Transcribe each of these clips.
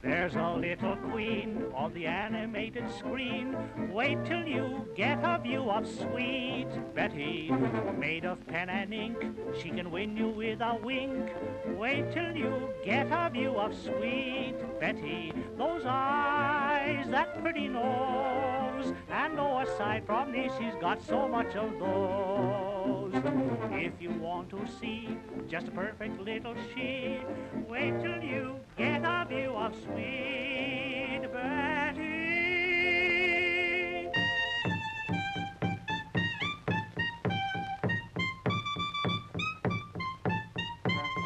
There's a little queen on the animated screen. Wait till you get a view of sweet Betty. Made of pen and ink, she can win you with a wink. Wait till you get a view of sweet Betty. Those eyes, that pretty nose, and oh, aside from this, she's got so much of those. If you want to see just a perfect little she, wait till you get a view of sweet Betty.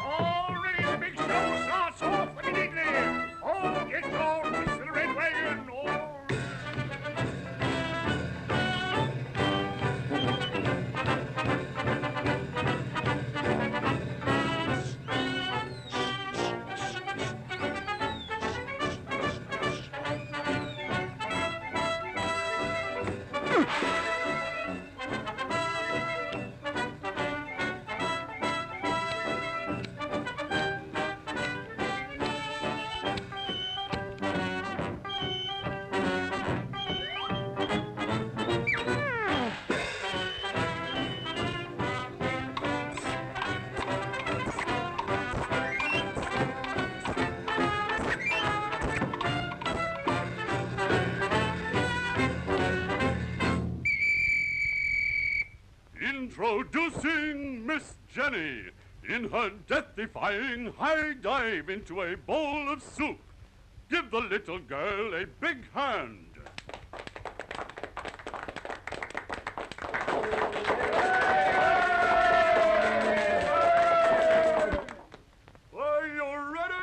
All ready, the big show starts off immediately. Oh, get on, Mr. the Red Wagon. Introducing Miss Jenny in her death-defying high dive into a bowl of soup. Give the little girl a big hand. Are you ready?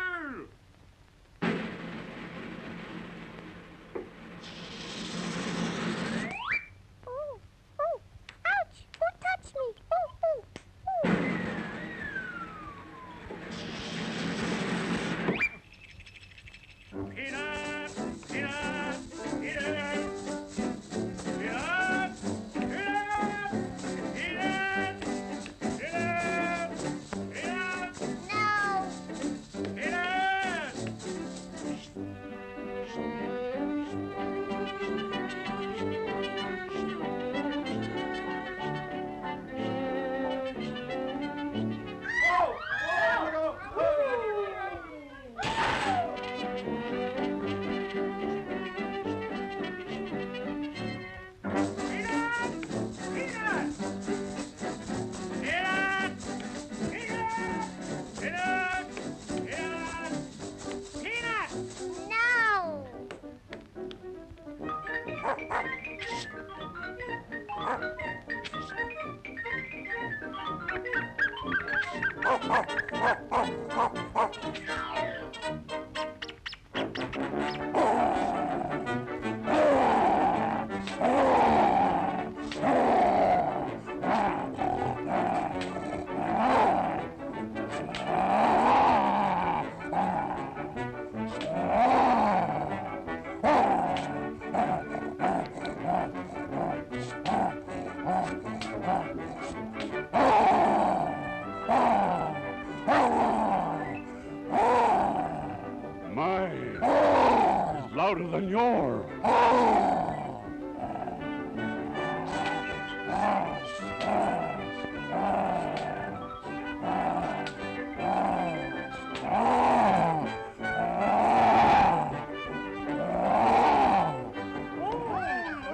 Louder than yours.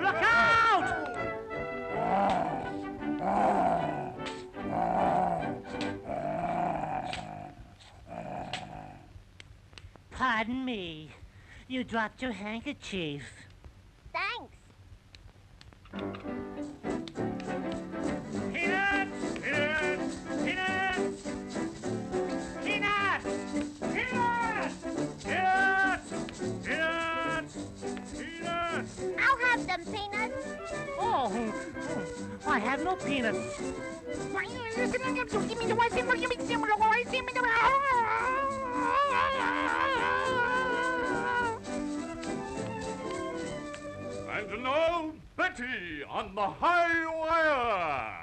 Look out! Pardon me. You dropped your handkerchief. Thanks. Peanuts! Peanuts! Peanuts! Peanuts! Peanuts! Peanuts! Peanuts! Peanuts! I'll have them peanuts. Oh, I have no peanuts. And now, Betty on the high wire.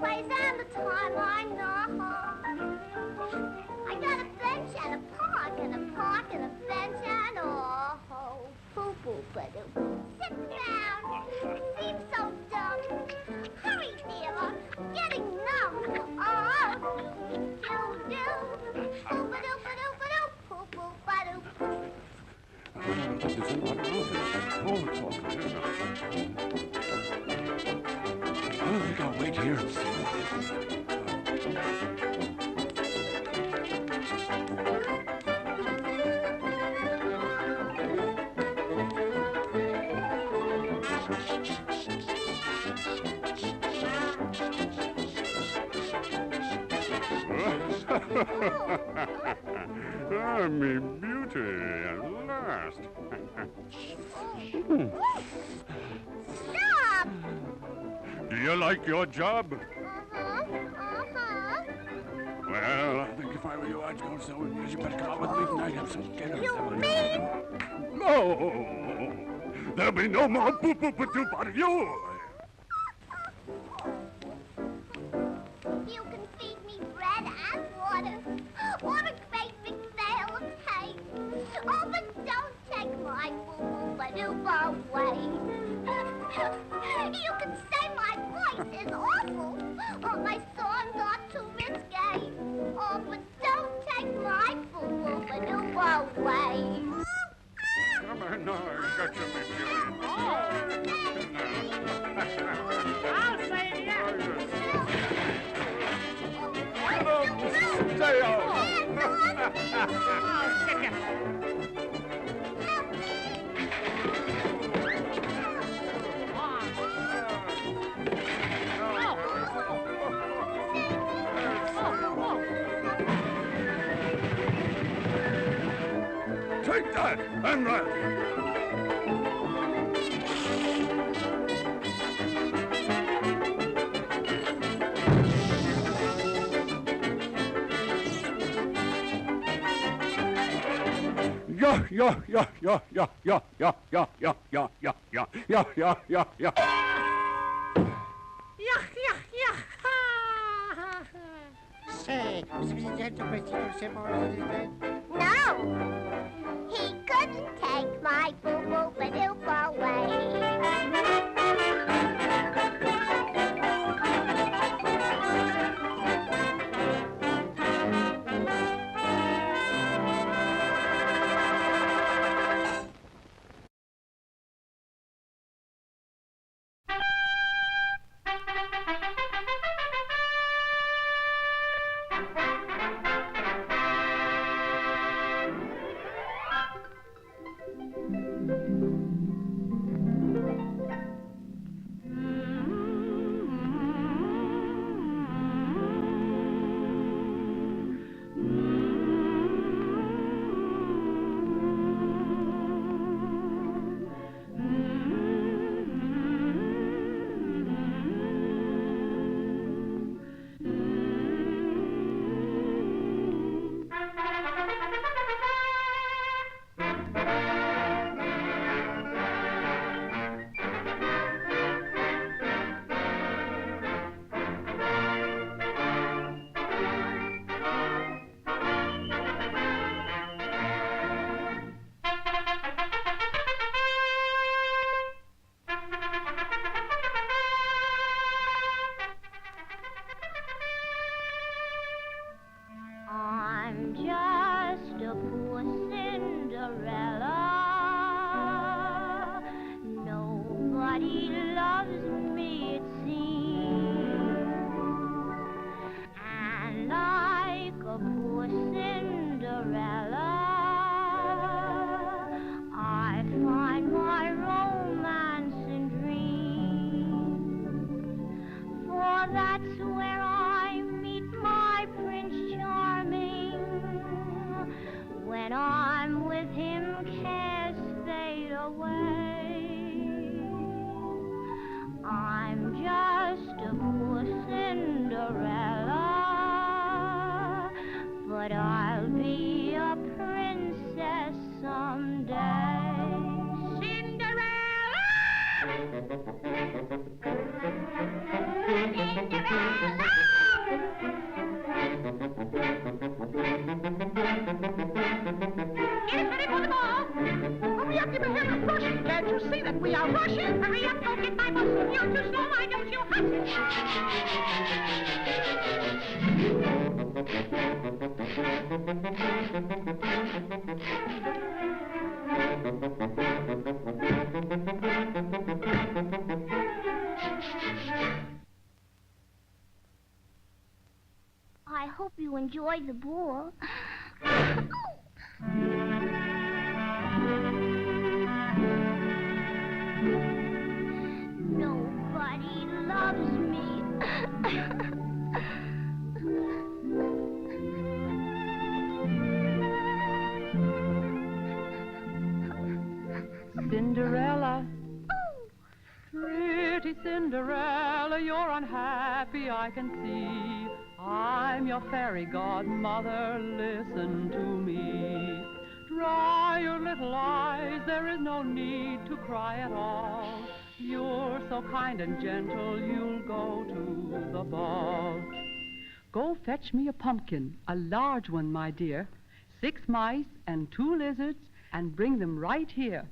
always and the time I know. I got a bench and a park and a park and a bench and oh, poo-poo-ba-doo. Sit down. Seems so dumb. Hurry, dear, I'm getting numb. Oh, do-do-do. Poo-ba-doo-ba-doo-ba-doo. Poo-poo-ba-doo. I think I'll wait here and see what Ah, me beauty, at last. Stop! Do you like your job? Well, I think if I were you, I'd go so you better come out with me tonight. Have some dinner. You mean? No! There'll be no more boo-boo-ba-doo out of you! You can feed me bread and water. What a great big bale of hay. Oh, but don't take my boo-boo-ba-doo away. You can say my voice is awful, or my songs are too risque. Oh, but don't take my boo-boo-ba-doo away. Come on, no, I got you, my beauty. I'll save you. Stay out! Take that and run! Yeah. Say, No, he couldn't take my boo-boo-ba-doo away. I'm just a poor Cinderella. Nobody loves me, it seems. And like a poor Cinderella, I find my romance in dreams. For that's where I meet my Prince Charming. When I'm with him, cares fade away. I'm just a poor Cinderella, but I'll be a princess someday. Cinderella! Cinderella! Get us ready for the ball. Hurry up, you better rush. Can't you see that we are rushing? Hurry up, go get my bus. You're too slow, why don't you I hope you enjoyed the ball. Nobody loves me. Cinderella, pretty Cinderella, you're unhappy, I can see. I'm your fairy godmother, listen to me. Dry your little eyes, there is no need to cry at all. You're so kind and gentle, you'll go to the ball. Go fetch me a pumpkin, a large one, my dear, 6 mice and 2 lizards, and bring them right here.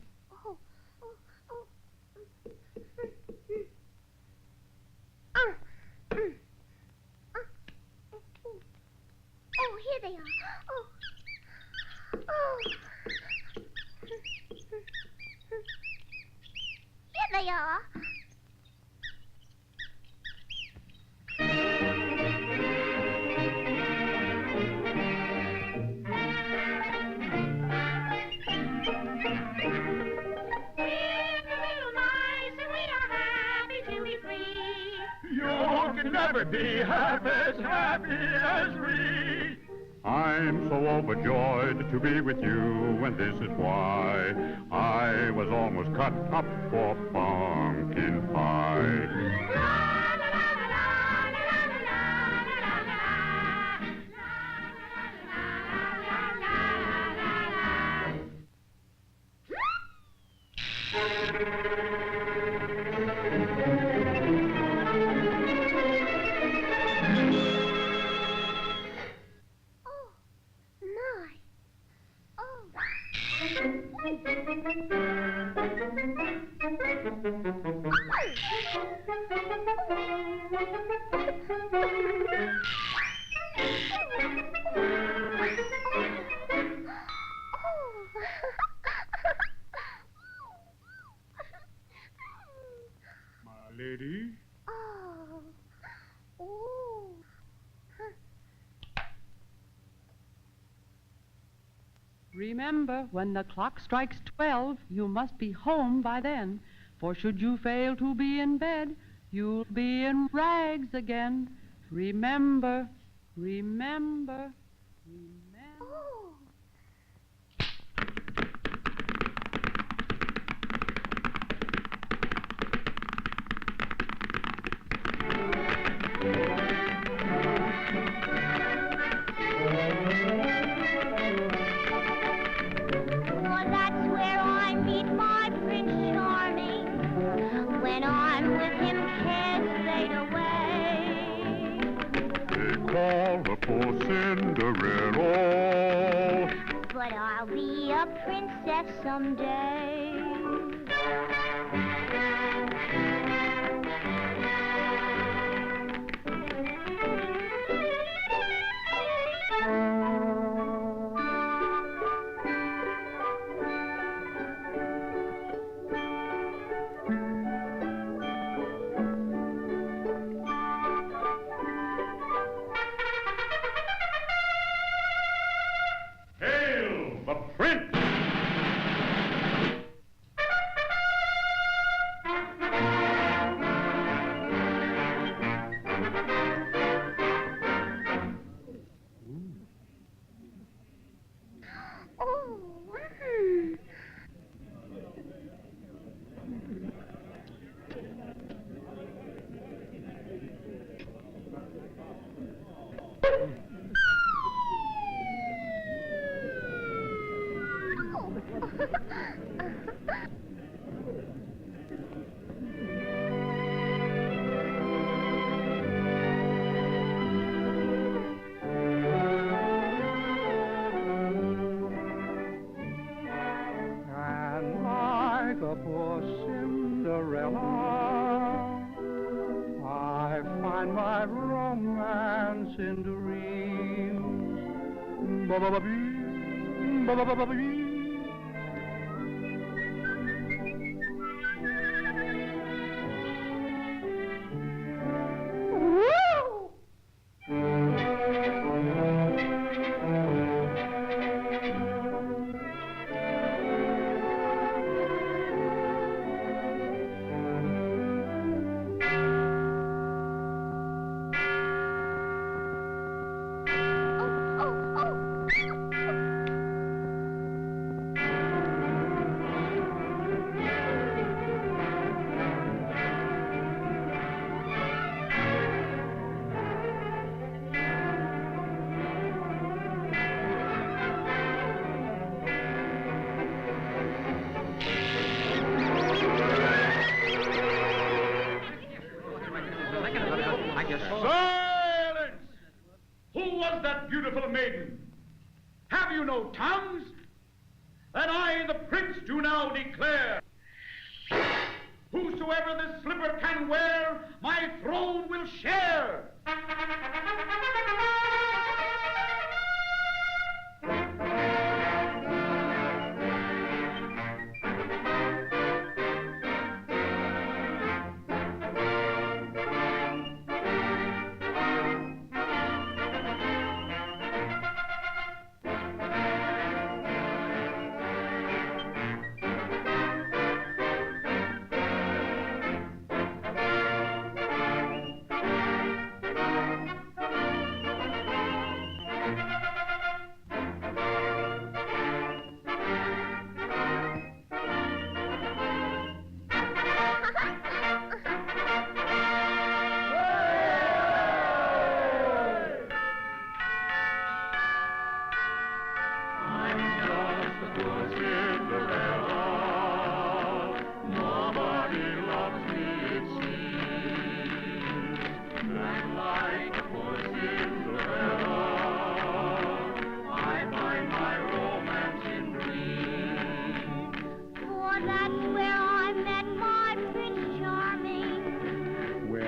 Oh, here they are. Here they are. You can never be half as happy as we. I'm so overjoyed to be with you, and this is why I was almost cut up for pumpkin pie. My lady? Remember, when the clock strikes 12, you must be home by then. For should you fail to be in bed, you'll be in rags again. Remember, remember, remember. For Cinderella, But I'll be a princess someday. hail the prince! romance in dreams. Ba-ba-ba-bee, ba-ba-ba-ba-bee. Silence! Who was that beautiful maiden? Have you no tongues? Then I, the prince, do now declare, whosoever this slipper can wear, my throne will share.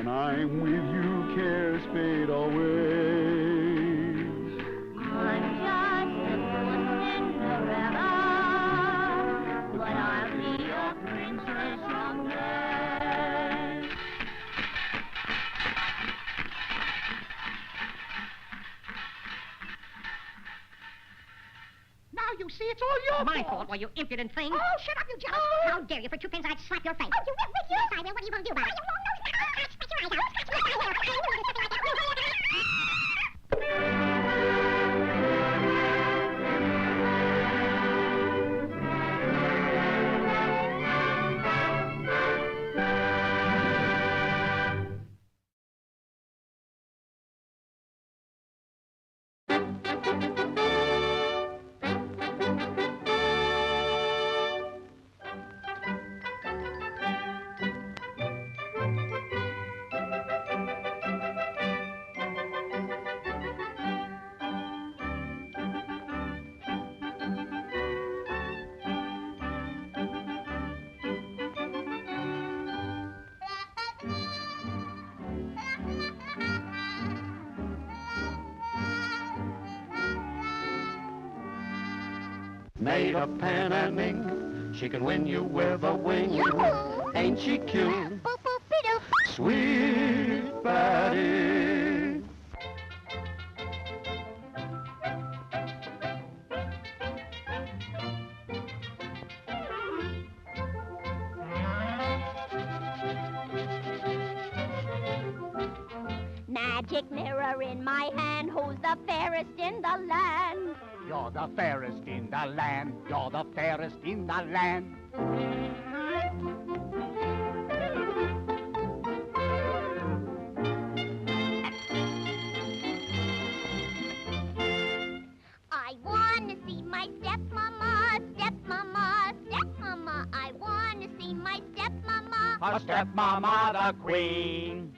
I'm with you, cares fade away. I'm just a poor Cinderella, but I'll be a princess someday. Now you see, it's all your My fault, why, you impudent thing. Oh, shut up, you jealous fool. How dare you? For 2 pins, I'd slap your face. Oh, you will, Rick, Yes, I will. What are you going to do about it? Made of pen and ink, she can win you with a wing. Ain't she cute? Sweet Betty. Magic mirror in my hand, who's the fairest in the land? You're the fairest in the land. You're the fairest in the land. I want to see my stepmama, stepmama, stepmama. I want to see my stepmama. Her stepmama, the queen.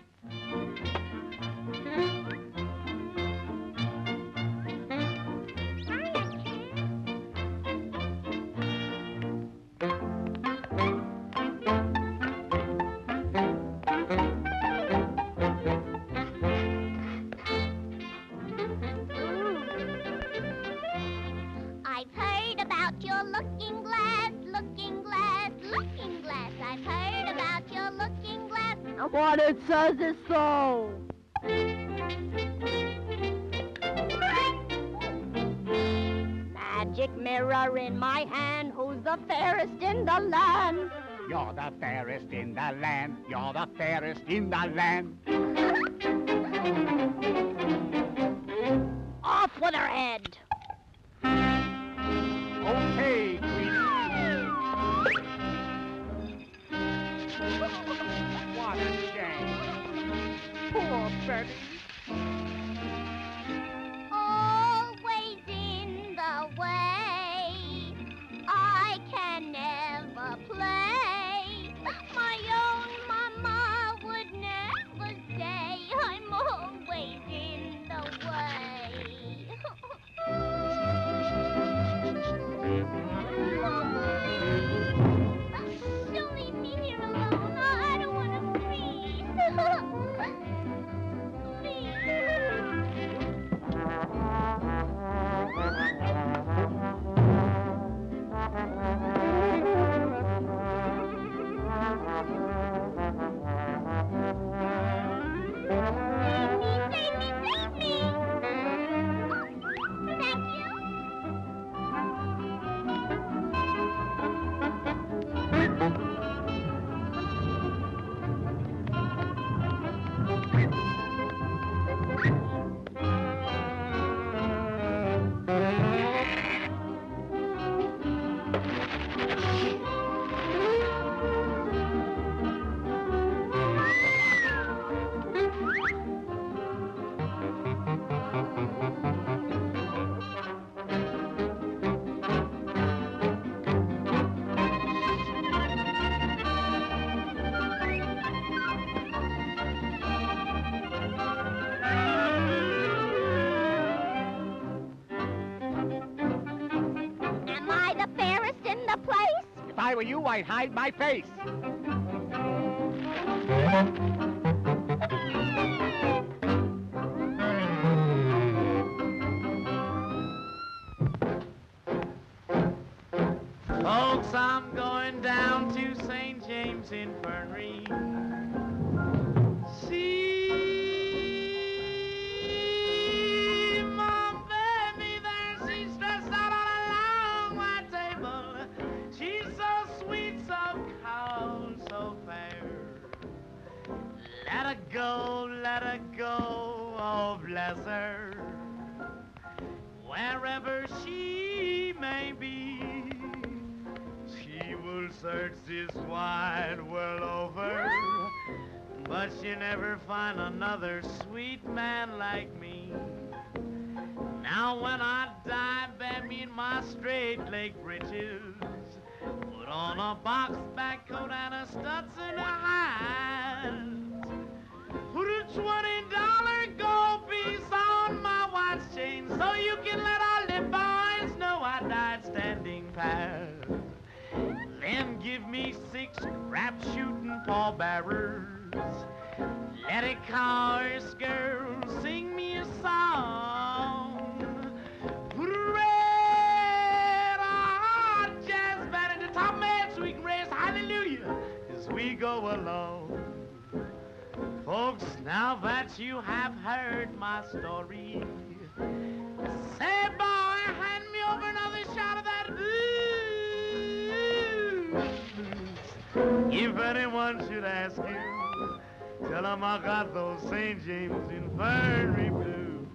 What it says is so. Magic mirror in my hand, who's the fairest in the land? You're the fairest in the land. You're the fairest in the land. Off with her head. Okay, Queenie. What a shame. Poor Betty. Always in the way. I can never play. My own mama would never say I'm always in the way. Don't leave me here alone. I don't want to freeze. Save me, save me! Thank you. Am I the fairest in the place? If I were you, I'd hide my face. Folks, I'm going down to St. James Infirmary. See my baby there, she's stressed out on a long white table. She's so sweet, so cold, so fair. Let her go, oh bless her. Wherever she may be, she will search this wide world over, but she'll never find another sweet man like me. Now when I die, bear me in my straight leg breeches, put on a box back coat and a Stetson hat. Put a $20 gold piece on my watch chain so you can let all the boys know I died standing pat. Then give me 6 crap-shooting pallbearers. Let a chorus girl sing me a song. Put a red hot jazz band at the top man so we can raise hallelujah as we go along. Folks, now that you have heard my story, say, boy, hand me over another shot of that blues. If anyone should ask you, tell them I got those St. James Infirmary blues.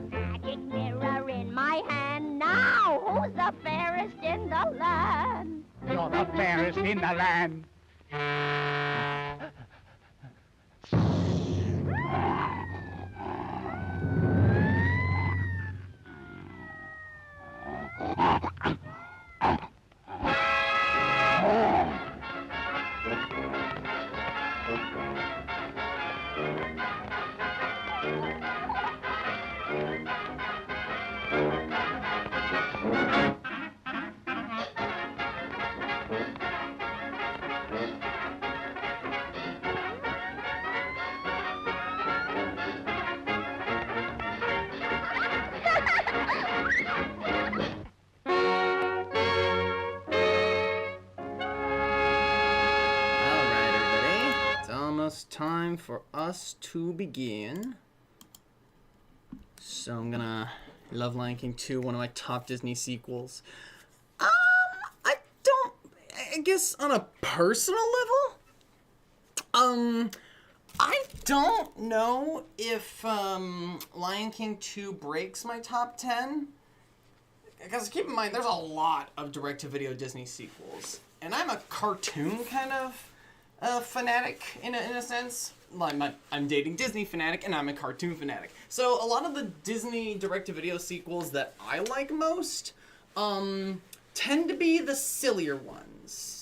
Magic mirror in my hand now. Who's the fairest in the land? You're the fairest in the land. time for us to begin. So I'm gonna love Lion King 2, one of my top Disney sequels. I guess on a personal level, I don't know if Lion King 2 breaks my top 10. Because keep in mind, there's a lot of direct-to-video Disney sequels. And I'm a cartoon kind of fanatic in a sense. I'm dating Disney fanatic, and I'm a cartoon fanatic. So a lot of the Disney direct-to-video sequels that I like most tend to be the sillier ones.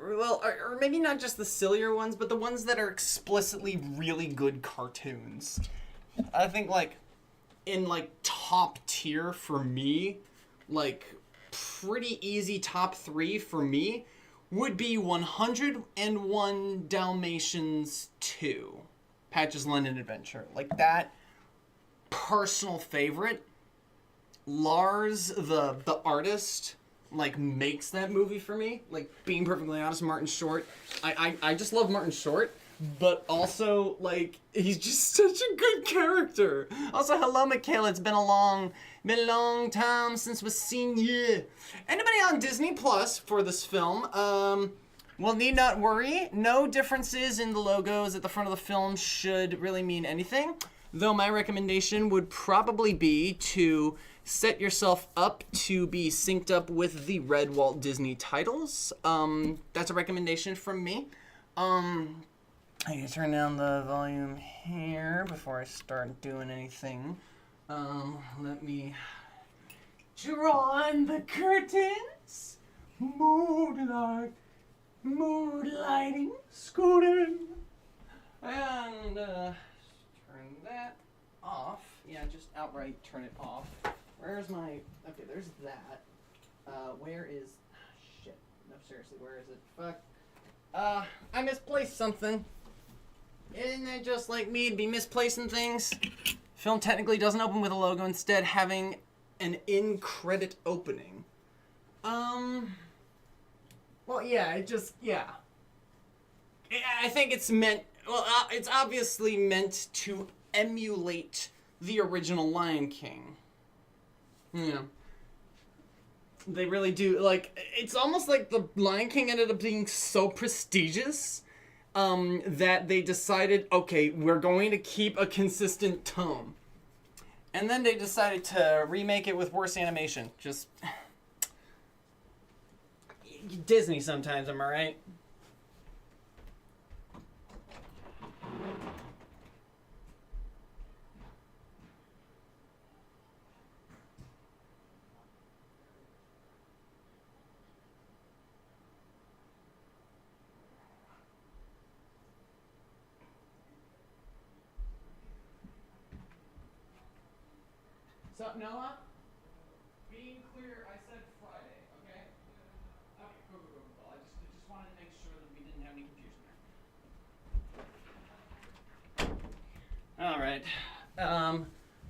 Well, or maybe not just the sillier ones, but the ones that are explicitly really good cartoons. I think, like, in, like, top tier for me, like, pretty easy top 3 for me would be 101 Dalmatians 2, Patch's London Adventure. Like, that personal favorite. Lars, the artist, like, makes that movie for me. Like, being perfectly honest, Martin Short. I just love Martin Short, but also, like, he's just such a good character. Also, hello, Michaela. It's been a long time since we've seen you. Anybody on Disney Plus for this film, well, need not worry. No differences in the logos at the front of the film should really mean anything. Though my recommendation would probably be to set yourself up to be synced up with the red Walt Disney titles. That's a recommendation from me. I need to turn down the volume here before I start doing anything. Let me draw on the curtains. Moonlighting, scooting. And, turn that off. Yeah, just outright turn it off. Where's my... Okay, there's that. Where is... shit. No, seriously, where is it? Fuck. I misplaced something. Isn't that just like me to be misplacing things? Film technically doesn't open with a logo, instead having an in-credit opening. Well, yeah, it just... yeah. I think it's meant... well, it's obviously meant to emulate the original Lion King. Yeah. They really do. Like, it's almost like the Lion King ended up being so prestigious that they decided, okay, we're going to keep a consistent tone. And then they decided to remake it with worse animation. Just... Disney sometimes, am I right? So, Noah, being clear, I said Friday, okay? Okay, cool. I just wanted to make sure that we didn't have any confusion there. All right.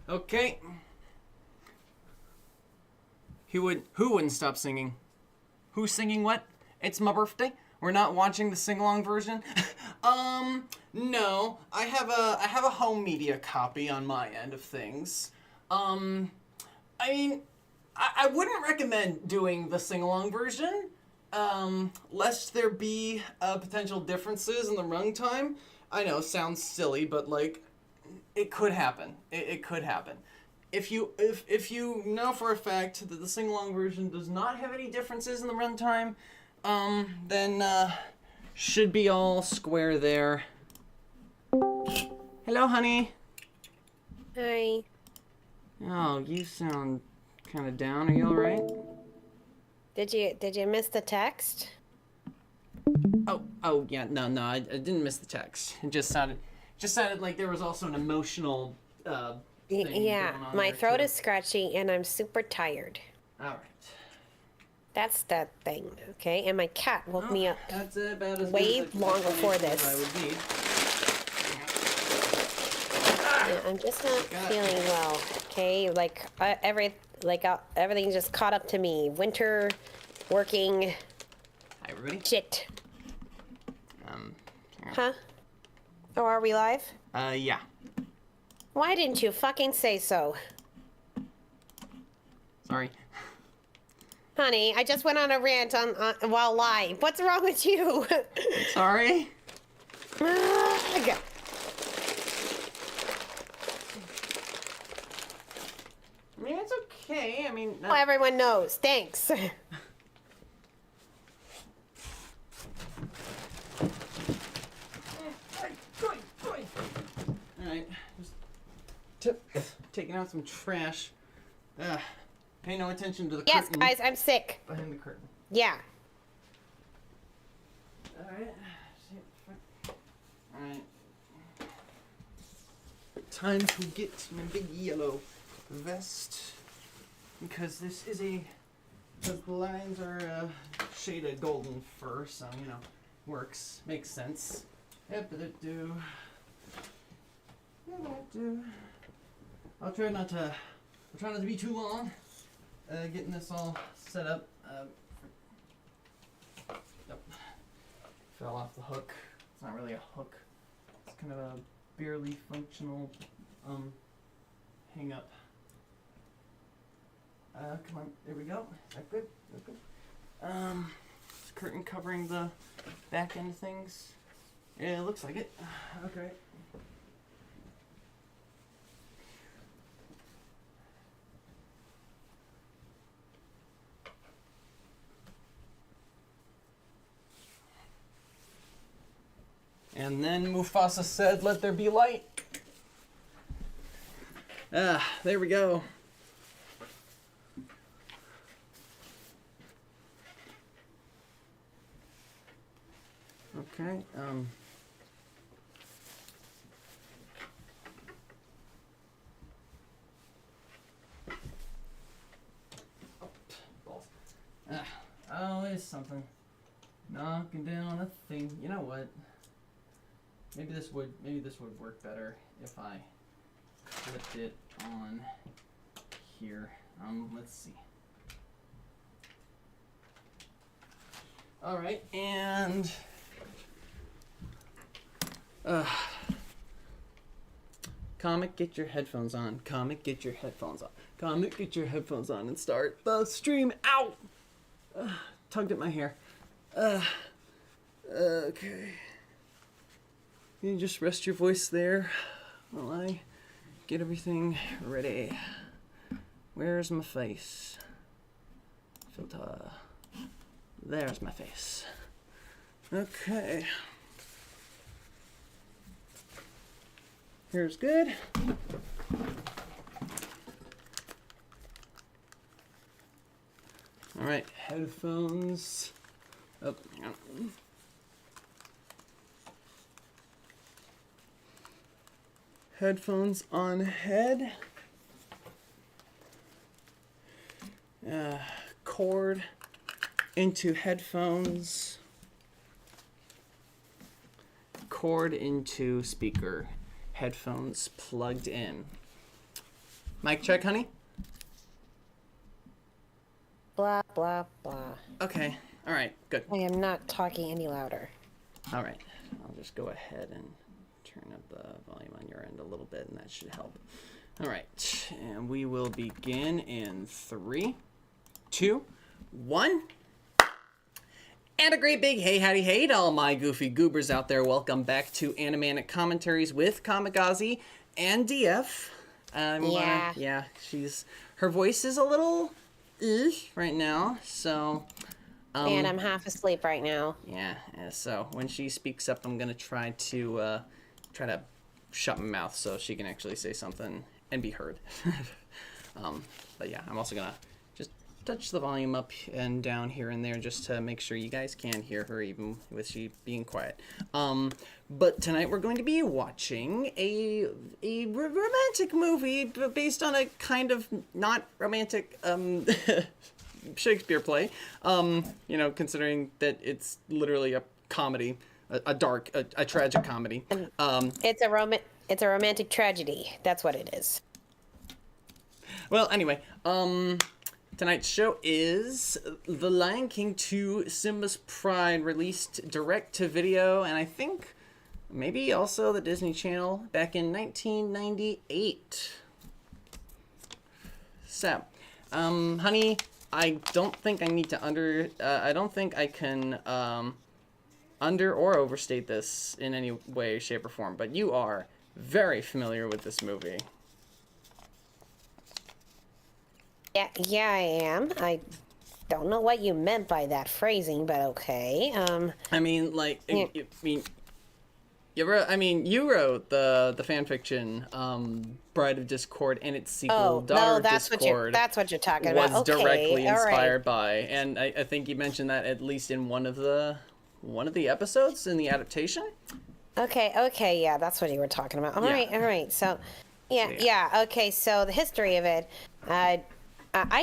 Okay. Who wouldn't stop singing? Who's singing what? It's my birthday. We're not watching the sing-along version. No. I have a home media copy on my end of things. I mean, I wouldn't recommend doing the sing-along version, lest there be potential differences in the runtime. I know, sounds silly, but, like, it could happen. It could happen. If you know for a fact that the sing-along version does not have any differences in the runtime, then, should be all square there. Hello, honey. Hi. Oh, you sound kind of down. Are you all right? Did you miss the text? Oh yeah. No, I didn't miss the text. It just sounded like there was also an emotional thing yeah, going on my there throat too. is scratchy and I'm super tired. All right. That's that thing, okay? And my cat woke me up That's about as way good as long before explanation as this. I would need. Yeah, I'm just not feeling well, okay? Like everything just caught up to me. Winter, working. Hi, everybody. Shit. Huh? Oh, are we live? Yeah. Why didn't you fucking say so? Sorry. Honey, I just went on a rant while live. What's wrong with you? Sorry. Okay. I mean, it's okay. I mean... Oh, everyone knows. Thanks. Alright. Just taking out some trash. Pay no attention to the curtain. Yes, guys, I'm sick. Behind the curtain. Yeah. Alright. Alright. Time to get my big yellow vest. Because this is because the lines are a shade of golden fur, so, you know, works. Makes sense. Do. I'll try not to be too long. Getting this all set up. Yep. Fell off the hook. It's not really a hook. It's kind of a barely functional hang up. Come on, there we go. Is that good? Is that good? Curtain covering the back end of things. Yeah, it looks like it. Okay. And then Mufasa said, "Let there be light." There we go. Okay, balls. Always something. Knocking down a thing. You know what? Maybe this would work better if I flipped it on here. Let's see. All right, and Comic, get your headphones on. Comic, get your headphones on. Comic, get your headphones on and start the stream. Ow! Tugged at my hair. Okay. You just rest your voice there while I get everything ready. Where's my face? Filter. There's my face. Okay. Here's good. All right, headphones. Oh, hang on. Headphones on head. Cord into headphones. Cord into speaker. Headphones plugged in. Mic check, honey? Blah, blah, blah. Okay. All right. Good. I am not talking any louder. All right. I'll just go ahead and turn up the volume on your end a little bit, and that should help. All right. And we will begin in 3, 2, 1. And a great big hey, howdy, hey to all my goofy goobers out there. Welcome back to Animanic Commentaries with C.Auzi+D.Fanatic and DF. Yeah, her voice is a little right now, so... and I'm half asleep right now. Yeah, so when she speaks up, I'm going to try to shut my mouth so she can actually say something and be heard. But yeah, I'm also going to just touch the volume up and down here and there just to make sure you guys can hear her even with she being quiet. But tonight we're going to be watching a romantic movie based on a kind of not romantic Shakespeare play. You know, considering that it's literally a comedy, a tragic comedy. It's a romantic tragedy. That's what it is. Well, anyway, tonight's show is The Lion King 2 Simba's Pride, released direct to video, and I think Maybe also the Disney Channel back in 1998. So, honey, I don't think I need to I don't think I can, under or overstate this in any way, shape, or form, but you are very familiar with this movie. Yeah, I am. I don't know what you meant by that phrasing, but okay. I mean, like, Yeah. you wrote the fan fiction, Bride of Discord, and its sequel, Daughter of Discord. That's what you're talking about. Was Okay, directly all right. inspired by, and I think you mentioned that at least in one of the episodes in the adaptation. Okay, yeah, that's what you were talking about. All Yeah. right. So, yeah. Okay, so the history of it, I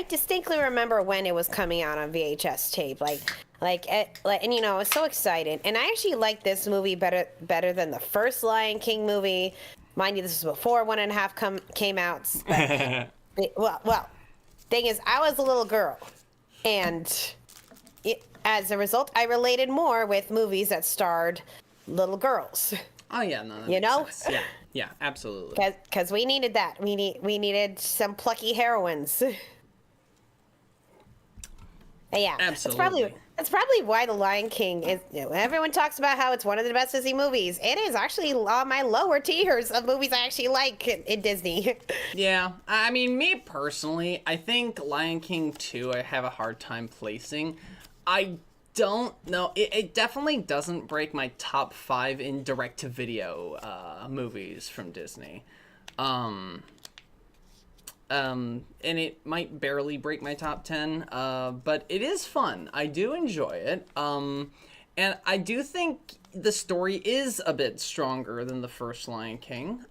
distinctly remember when it was coming out on VHS tape, and you know, I was so excited, and I actually liked this movie better than the first Lion King movie. Mind you, this was before 1.5 came out. But, well, thing is, I was a little girl, and as a result, I related more with movies that starred little girls. Oh yeah, no, that You makes know? sense. Yeah, absolutely. Because we needed that. We needed some plucky heroines. Yeah, Absolutely. That's probably why The Lion King is. You know, everyone talks about how it's one of the best Disney movies. It is actually on my lower tiers of movies I actually like in Disney. Yeah, I mean, me personally, I think Lion King 2 I have a hard time placing. I don't know. It definitely doesn't break my top 5 in direct-to-video movies from Disney. And it might barely break my top 10, but it is fun. I do enjoy it. And I do think the story is a bit stronger than the first Lion King.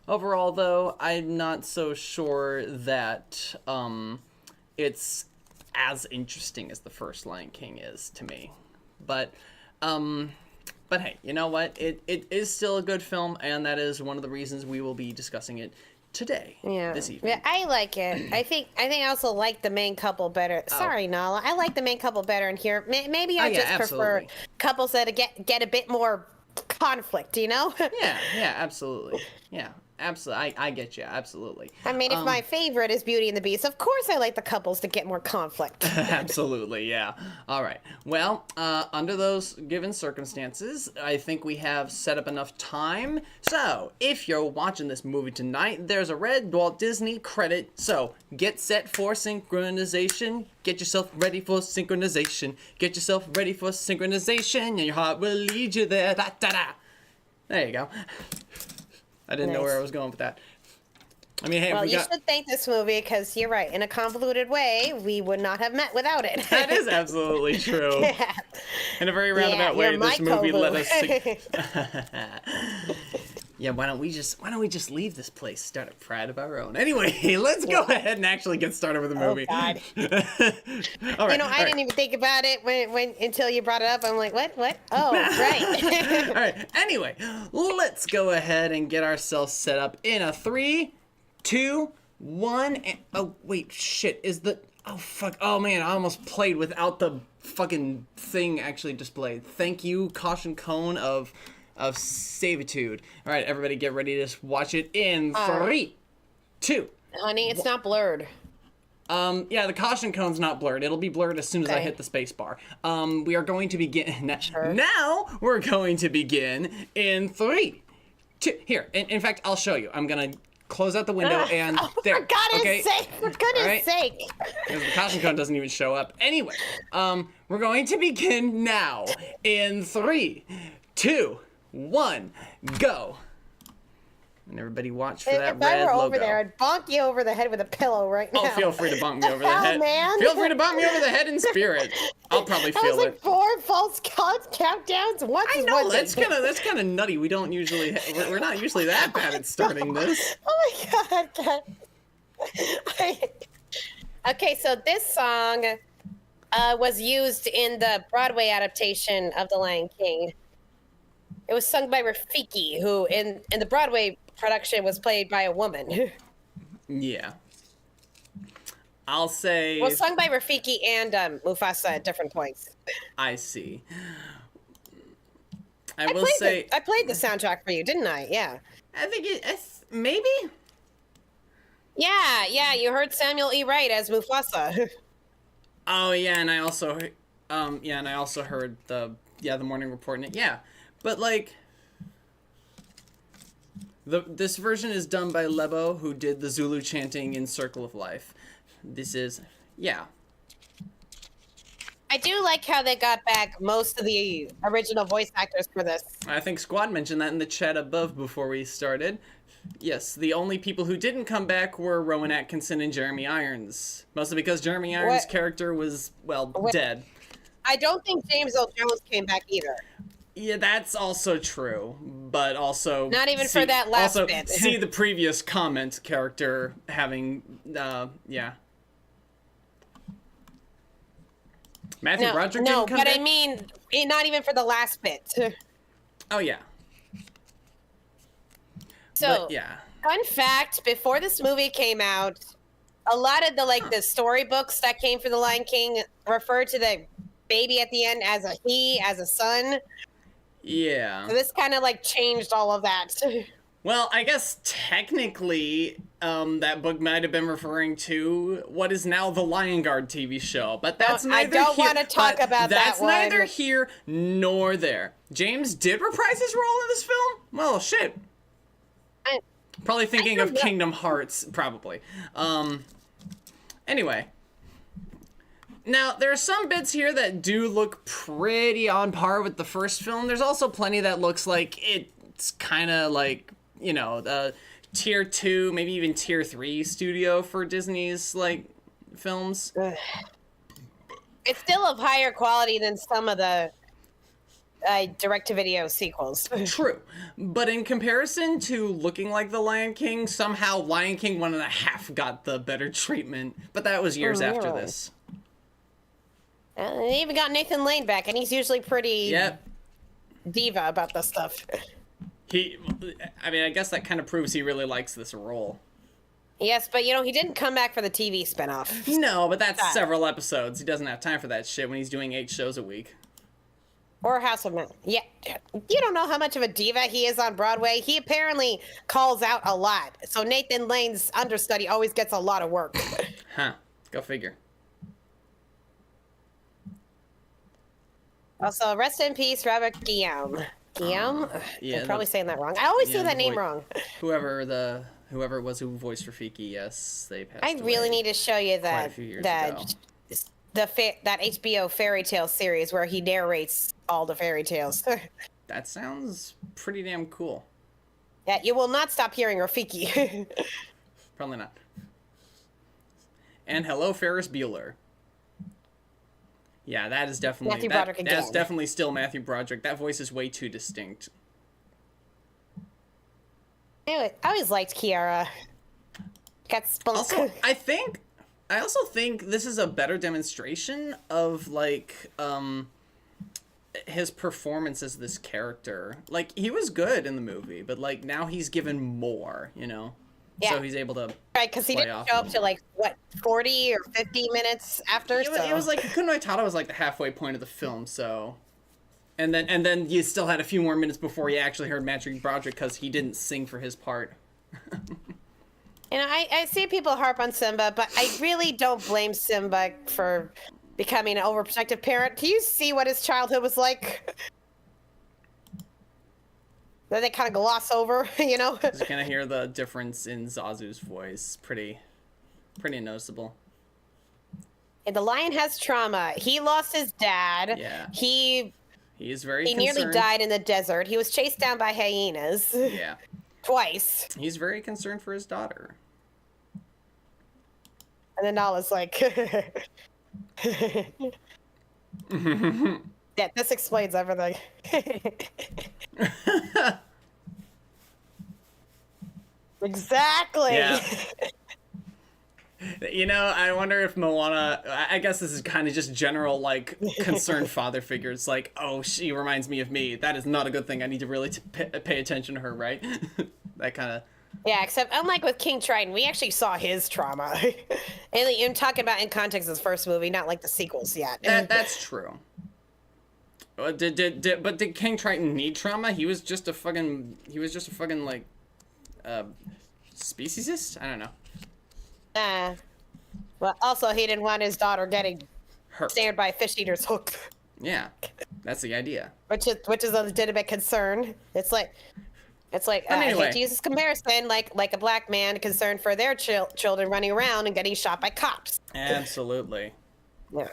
Overall, though, I'm not so sure that it's as interesting as the first Lion King is to me. But hey, you know what? It is still a good film, and that is one of the reasons we will be discussing it today. This evening. Yeah, I like it. I think I also like the main couple better. Sorry, Nala. I like the main couple better in here. Maybe I just prefer couples that get a bit more conflict, you know? Yeah, absolutely. Yeah. Absolutely, I get you. Absolutely. I mean, if my favorite is Beauty and the Beast, of course I like the couples to get more conflict. Absolutely, yeah. All right. Well, under those given circumstances, I think we have set up enough time. So, if you're watching this movie tonight, there's a red Walt Disney credit. So, get set for synchronization. Get yourself ready for synchronization. Get yourself ready for synchronization, and your heart will lead you there. Da, da, da. There you go. I didn't know where I was going with that. I mean, hey, well, you should thank this movie because you're right. In a convoluted way, we would not have met without it. That is absolutely true. Yeah. In a very roundabout way, this movie let us. Yeah, why don't we just leave this place, start a pride of our own? Anyway, let's go ahead and actually get started with the movie. Oh God. All right, you know, I didn't even think about it when until you brought it up. I'm like, what? Oh, right. All right. Anyway, let's go ahead and get ourselves set up in a 3, 2, 1. And, oh wait, shit. Oh fuck. Oh man, I almost played without the fucking thing actually displayed. Thank you, caution cone of Savitude. All right, everybody, get ready to watch it in 3, 2. Honey, it's not blurred. Yeah, the caution cone's not blurred. It'll be blurred as soon as I hit the space bar. We are going to begin. Now we're going to begin in 3, 2. Here, in fact, I'll show you. I'm gonna close out the window and there. For goodness sake! For goodness sake! Because the caution cone doesn't even show up. Anyway, we're going to begin now in 3, 2, 1, go. And everybody watch for that red logo. If I were over there, I'd bonk you over the head with a pillow right now. Oh, feel free to bonk me over the head. Man? Feel free to bonk me over the head in spirit. I'll probably feel it. That was like 4 false countdowns. I know, that's kind of nutty. We don't usually, we're not usually that bad at starting this. Oh my God. Okay, so this song was used in the Broadway adaptation of The Lion King. It was sung by Rafiki, who in the Broadway production was played by a woman. Yeah. I'll say... Well, sung by Rafiki and Mufasa at different points. I see. I will say I played the soundtrack for you, didn't I? Yeah. I think maybe. Yeah, you heard Samuel E. Wright as Mufasa. Oh yeah, and I also heard the Morning Report in it. Yeah, but like this version is done by Lebo, who did the Zulu chanting in Circle of Life. This is I do like how they got back most of the original voice actors for this. I think Squad mentioned that in the chat above before we started. Yes, the only people who didn't come back were Rowan Atkinson and Jeremy Irons. Mostly because Jeremy Irons' character was, dead. I don't think James Earl Jones came back either. Yeah, that's also true. But also... Not even for that last bit. See the previous comment character having, Matthew Broderick didn't come back? I mean, not even for the last bit. Oh, yeah. So, but, yeah. Fun fact, before this movie came out, a lot of the storybooks that came for The Lion King referred to the baby at the end as a son. Yeah. So this kind of changed all of that. Well, I guess technically that book might have been referring to what is now the Lion Guard TV show, but that's neither I don't want to talk about that one. That's neither here nor there. James did reprise his role in this film? Well, shit. Probably thinking of Kingdom Hearts, probably. Anyway. Now, there are some bits here that do look pretty on par with the first film. There's also plenty that looks like it's kind of like, the tier 2, maybe even tier 3 studio for Disney's, films. It's still of higher quality than some of the direct-to-video sequels. True. But in comparison to looking like The Lion King, somehow Lion King 1.5 got the better treatment. But that was years after this. They even got Nathan Lane back, and he's usually pretty diva about this stuff. I guess that kind of proves he really likes this role. Yes, but he didn't come back for the TV spinoff. No, but that's several episodes. He doesn't have time for that shit when he's doing 8 shows a week. Or House of Men. Yeah, you don't know how much of a diva he is on Broadway. He apparently calls out a lot. So Nathan Lane's understudy always gets a lot of work. Huh. Go figure. Also, rest in peace, Robert Guillaume. Guillaume? Yeah, I'm probably saying that wrong. I always say that name wrong. Whoever it was who voiced Rafiki, yes, they passed away. I really need to show you quite a few years ago. that HBO fairy tale series where he narrates all the fairy tales. That sounds pretty damn cool. Yeah, you will not stop hearing Rafiki. Probably not. And hello, Ferris Bueller. Yeah, that is definitely Matthew Broderick again. That's definitely still Matthew Broderick. That voice is way too distinct. I always liked Kiara. Got spunk. Also, I also think this is a better demonstration of his performance as this character. He was good in the movie, but now he's given more, Yeah. So he's able to right, because he didn't show up to 40 or 50 minutes after. It was Hakuna Matata was the halfway point of the film, so. And then you still had a few more minutes before you actually heard Matthew Broderick because he didn't sing for his part. I see people harp on Simba, but I really don't blame Simba for becoming an overprotective parent. Do you see what his childhood was like? That they kind of gloss over, Just gonna hear the difference in Zazu's voice. Pretty noticeable. And the lion has trauma. He lost his dad. Yeah. He is very He nearly died in the desert. He was chased down by hyenas. Yeah. Twice. He's very concerned for his daughter. And then Nala's like... Yeah, this explains everything. Exactly. Yeah. I wonder if Moana, I guess this is kind of just general, concerned father figures. Oh, she reminds me of me. That is not a good thing. I need to really pay attention to her, right? That kind of... Yeah, except unlike with King Triton, we actually saw his trauma. And I'm talking about in context of his first movie, not the sequels yet. That's true. But did King Triton need trauma? He was just a fucking like, speciesist? I don't know. Well, also he didn't want his daughter getting Hurt. snared by a fish eater's hook. Yeah, that's the idea. Which is a legitimate concern. It's like Anyway. I hate to use this comparison, like a black man concerned for their children running around and getting shot by cops. Absolutely. Yeah.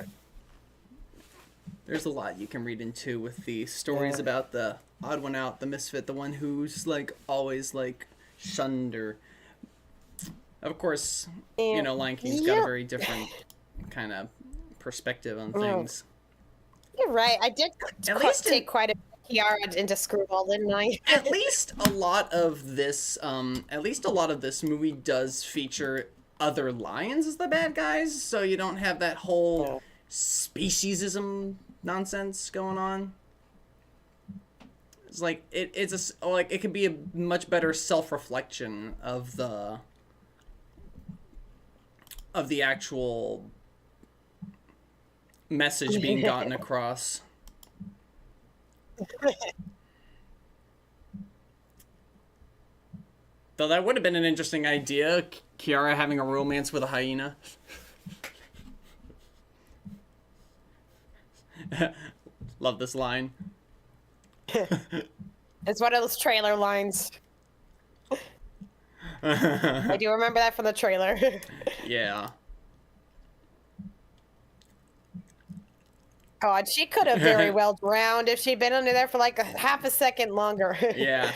There's a lot you can read into with the stories about the odd one out, the misfit, the one who's like always like shunned or. Of course, you know, Lion King's got a very different kind of perspective on things. You're right. I did take quite a Kiara into screwball, didn't I? At least a lot of this movie does feature other lions as the bad guys, so you don't have that whole speciesism nonsense going on. It's like it could be a much better self-reflection of the actual message being gotten across. Though that would have been an interesting idea, Kiara having a romance with a hyena. Love this line. It's one of those trailer lines. I do remember that from the trailer. Yeah. God, she could have very well drowned if she'd been under there for like a half a second longer. Yeah.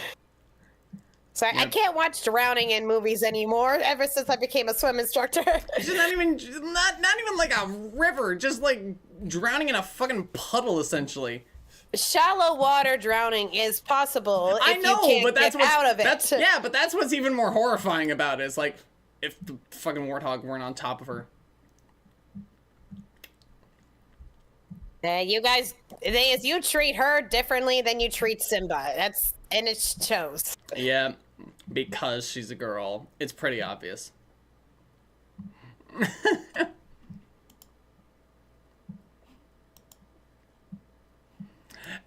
So I can't watch drowning in movies anymore ever since I became a swim instructor. It's not even like a river, just like drowning in a fucking puddle essentially. Shallow water drowning is possible if you can't get out of it. But that's what's even more horrifying about it. It's like if the fucking warthog weren't on top of her. You guys, as you treat her differently than you treat Simba. And it shows. Yeah, because she's a girl. It's pretty obvious.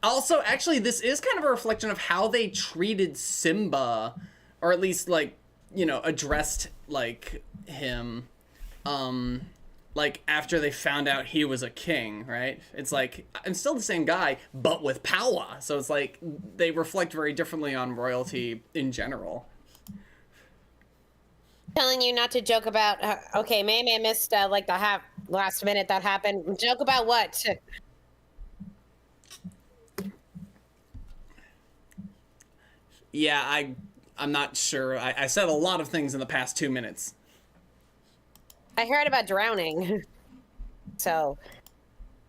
Also, actually, this is kind of a reflection of how they treated Simba, or at least, like, you know, addressed, like, him, like, after they found out he was a king, right? It's like, I'm still the same guy, but with power. So it's like, they reflect very differently on royalty in general. Telling you not to joke about, okay, maybe I missed, like, the last minute that happened. Joke about what? Yeah, I'm not sure. I said a lot of things in the past 2 minutes. I heard about drowning. So,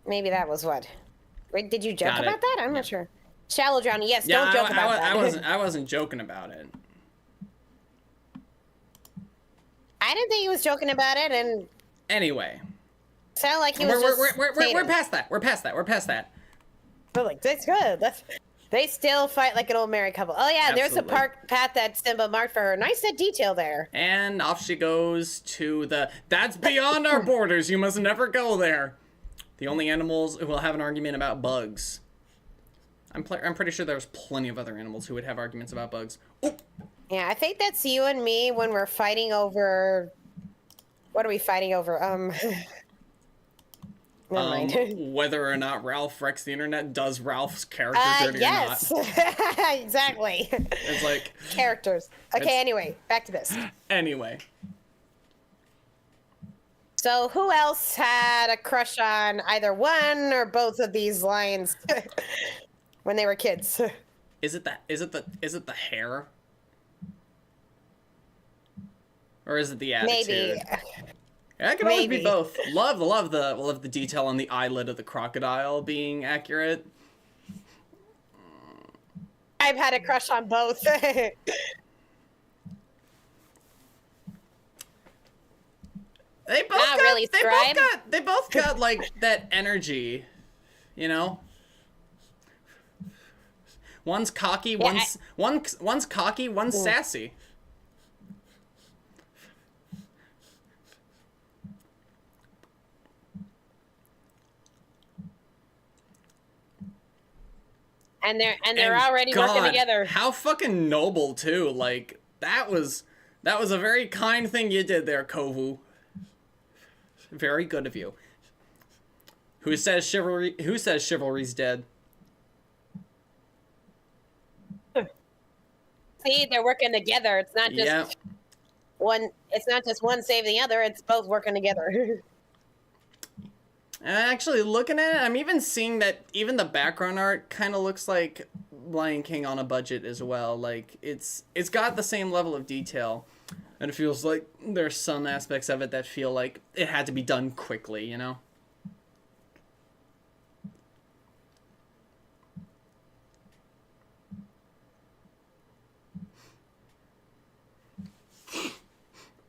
maybe that was what? Wait, did you joke about that? I'm not sure. Shallow drowning, yes, don't joke about that. I wasn't joking about it. I didn't think he was joking about it, and... Anyway. Sounded like he was we're past that. We're past that. But, like, that's good. They still fight like an old married couple. Oh, yeah, Absolutely. There's a path that Simba marked for her. Nice detail there. And off she goes to that's beyond our borders. You must never go there. The only animals who will have an argument about bugs. I'm pretty sure there's plenty of other animals who would have arguments about bugs. Ooh. Yeah, I think that's you and me when we're fighting over... What are we fighting over? Never mind. Whether or not Ralph wrecks the internet, does Ralph's character dirty or not? Exactly. It's like... Characters. Okay, anyway, back to this. Anyway. So who else had a crush on either one or both of these lions when they were kids? Is it the hair? Or is it the attitude? Maybe. Yeah, it can always be both. Love the detail on the eyelid of the crocodile being accurate. I've had a crush on both. They both got like that energy, you know. One's cocky, one's cocky, one's sassy. they're already working together. How fucking noble too. Like that was a very kind thing you did there, Kovu. Very good of you. Who says chivalry's dead? See, they're working together. It's not just one. It's not just one saving the other. It's both working together. And actually, looking at it, I'm even seeing that even the background art kind of looks like Lion King on a budget as well. Like it's got the same level of detail, and it feels like there's some aspects of it that feel like it had to be done quickly. You know.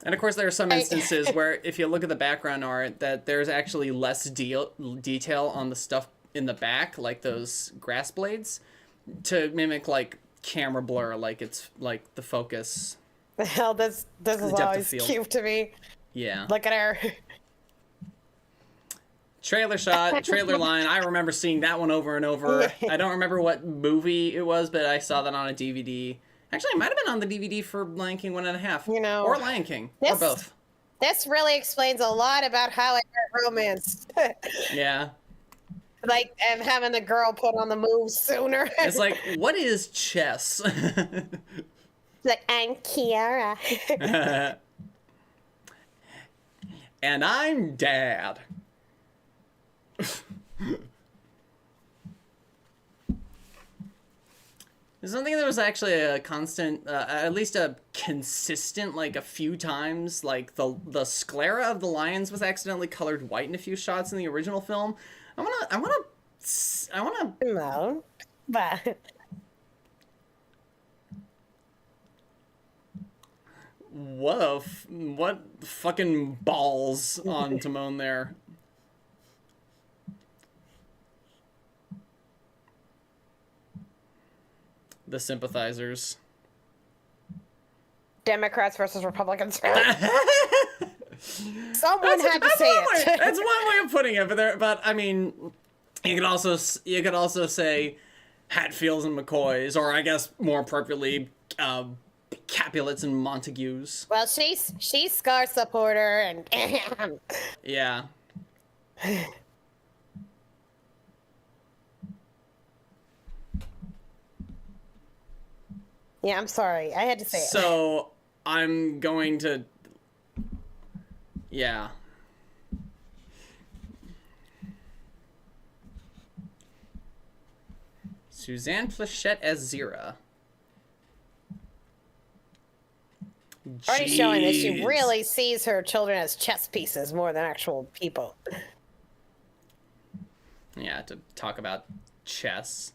And of course, there are some instances where, if you look at the background art, that there's actually less detail on the stuff in the back, like those grass blades, to mimic like camera blur, like it's like the focus. The hell, this is always cute to me. Yeah. Look at her. Trailer shot, trailer line. I remember seeing that one over and over. I don't remember what movie it was, but I saw that on a DVD. Actually, it might have been on the DVD for Lion King 1.5. You know, or Lion King, or both. This really explains a lot about how I got romance. Yeah. Like, and having the girl put on the move sooner. It's like, what is chess? Like, I'm Kiara. And I'm Dad. There's something that was actually a constant, at least a consistent, like a few times, like the sclera of the lions was accidentally colored white in a few shots in the original film. I wanna. No, but. What fucking balls on Timon there. The sympathizers. Democrats versus Republicans. Someone had to say it. That's one way of putting it, but I mean, you could also say Hatfields and McCoys, or I guess more appropriately, Capulets and Montagues. Well, she's Scar supporter, and yeah. Yeah, I'm sorry. I had to say it. So, I'm going to... Yeah. Suzanne Plachette as Zira. Already showing that she really sees her children as chess pieces more than actual people. Yeah, to talk about chess.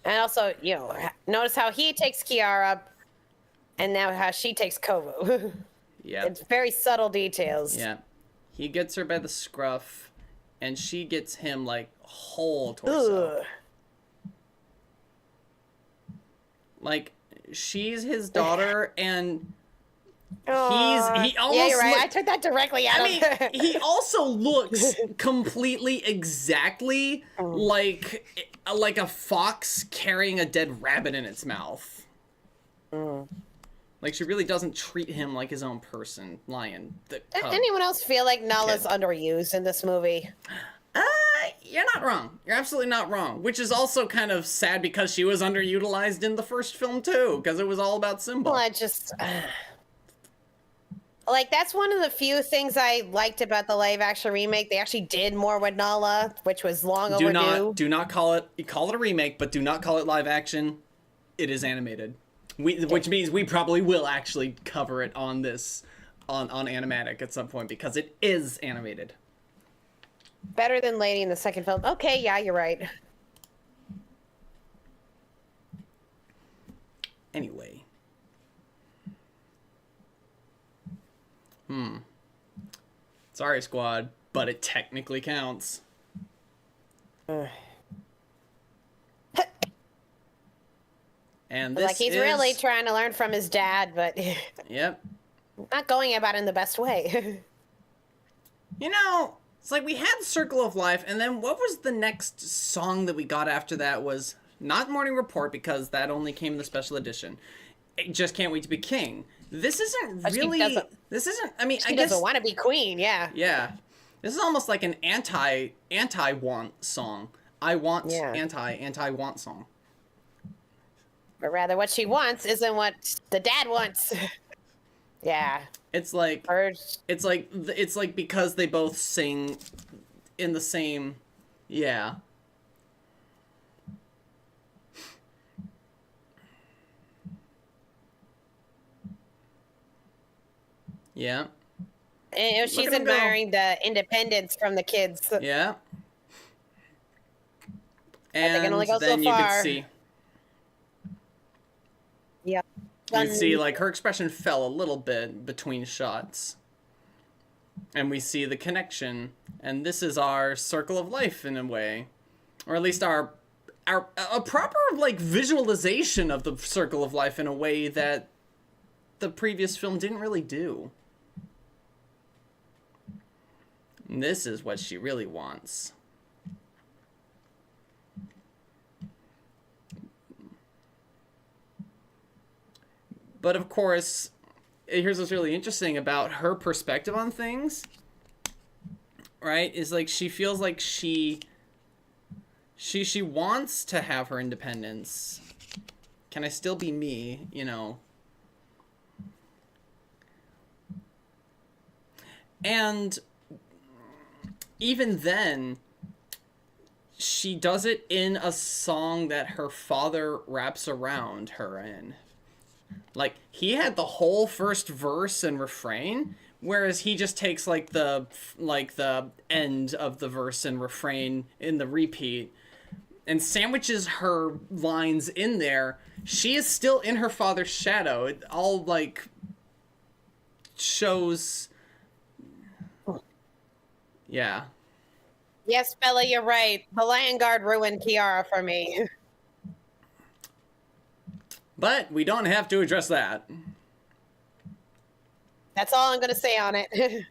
And also, you know, notice how he takes Kiara, and now how she takes Kovu. Yeah. It's very subtle details. Yeah. He gets her by the scruff, and she gets him, like, whole torso. Ugh. Like, she's his daughter, and he almost... Yeah, you're right. I took that directly out of him. He also looks completely exactly like a fox carrying a dead rabbit in its mouth. Like, she really doesn't treat him like his own person, lion. Does anyone else feel like Nala's underused in this movie? You're not wrong. You're absolutely not wrong. Which is also kind of sad because she was underutilized in the first film, too. Because it was all about Simba. Well, I just... like, that's one of the few things I liked about the live-action remake. They actually did more with Nala, which was long overdue. Do not call it a remake, but do not call it live-action. It is animated. Which means we probably will actually cover it on this, on Animanic at some point, because it is animated. Better than Lady in the second film. Okay, yeah, you're right. Anyway. Sorry, squad, but it technically counts. And this like, he's really trying to learn from his dad, but... Yep. Not going about it in the best way. You know, It's like we had Circle of Life, and then what was the next song that we got after that? Was not Morning Report, because that only came in the special edition. Just Can't Wait to Be King. This isn't really... This isn't... I mean, I guess... She doesn't want to be queen, yeah. Yeah. This is almost like an anti-want song. I want anti-want song. But rather what she wants isn't what the dad wants. Yeah. It's like because they both sing in the same, yeah. Yeah. And she's admiring the independence from the kids. Yeah. And they can only go then so far. You could see. Yeah. You see, like, her expression fell a little bit between shots. And we see the connection. And this is our circle of life, in a way. Or at least a proper, like, visualization of the circle of life in a way that the previous film didn't really do. And this is what she really wants. But of course, here's what's really interesting about her perspective on things, right? Is like she feels like she wants to have her independence. Can I still be me, you know? And even then, she does it in a song that her father wraps around her in. Like, he had the whole first verse and refrain, whereas he just takes, like, the end of the verse and refrain in the repeat and sandwiches her lines in there. She is still in her father's shadow. It all, like, shows... Yeah. Yes, Bella, you're right. The Lion Guard ruined Kiara for me. But we don't have to address that. That's all I'm going to say on it.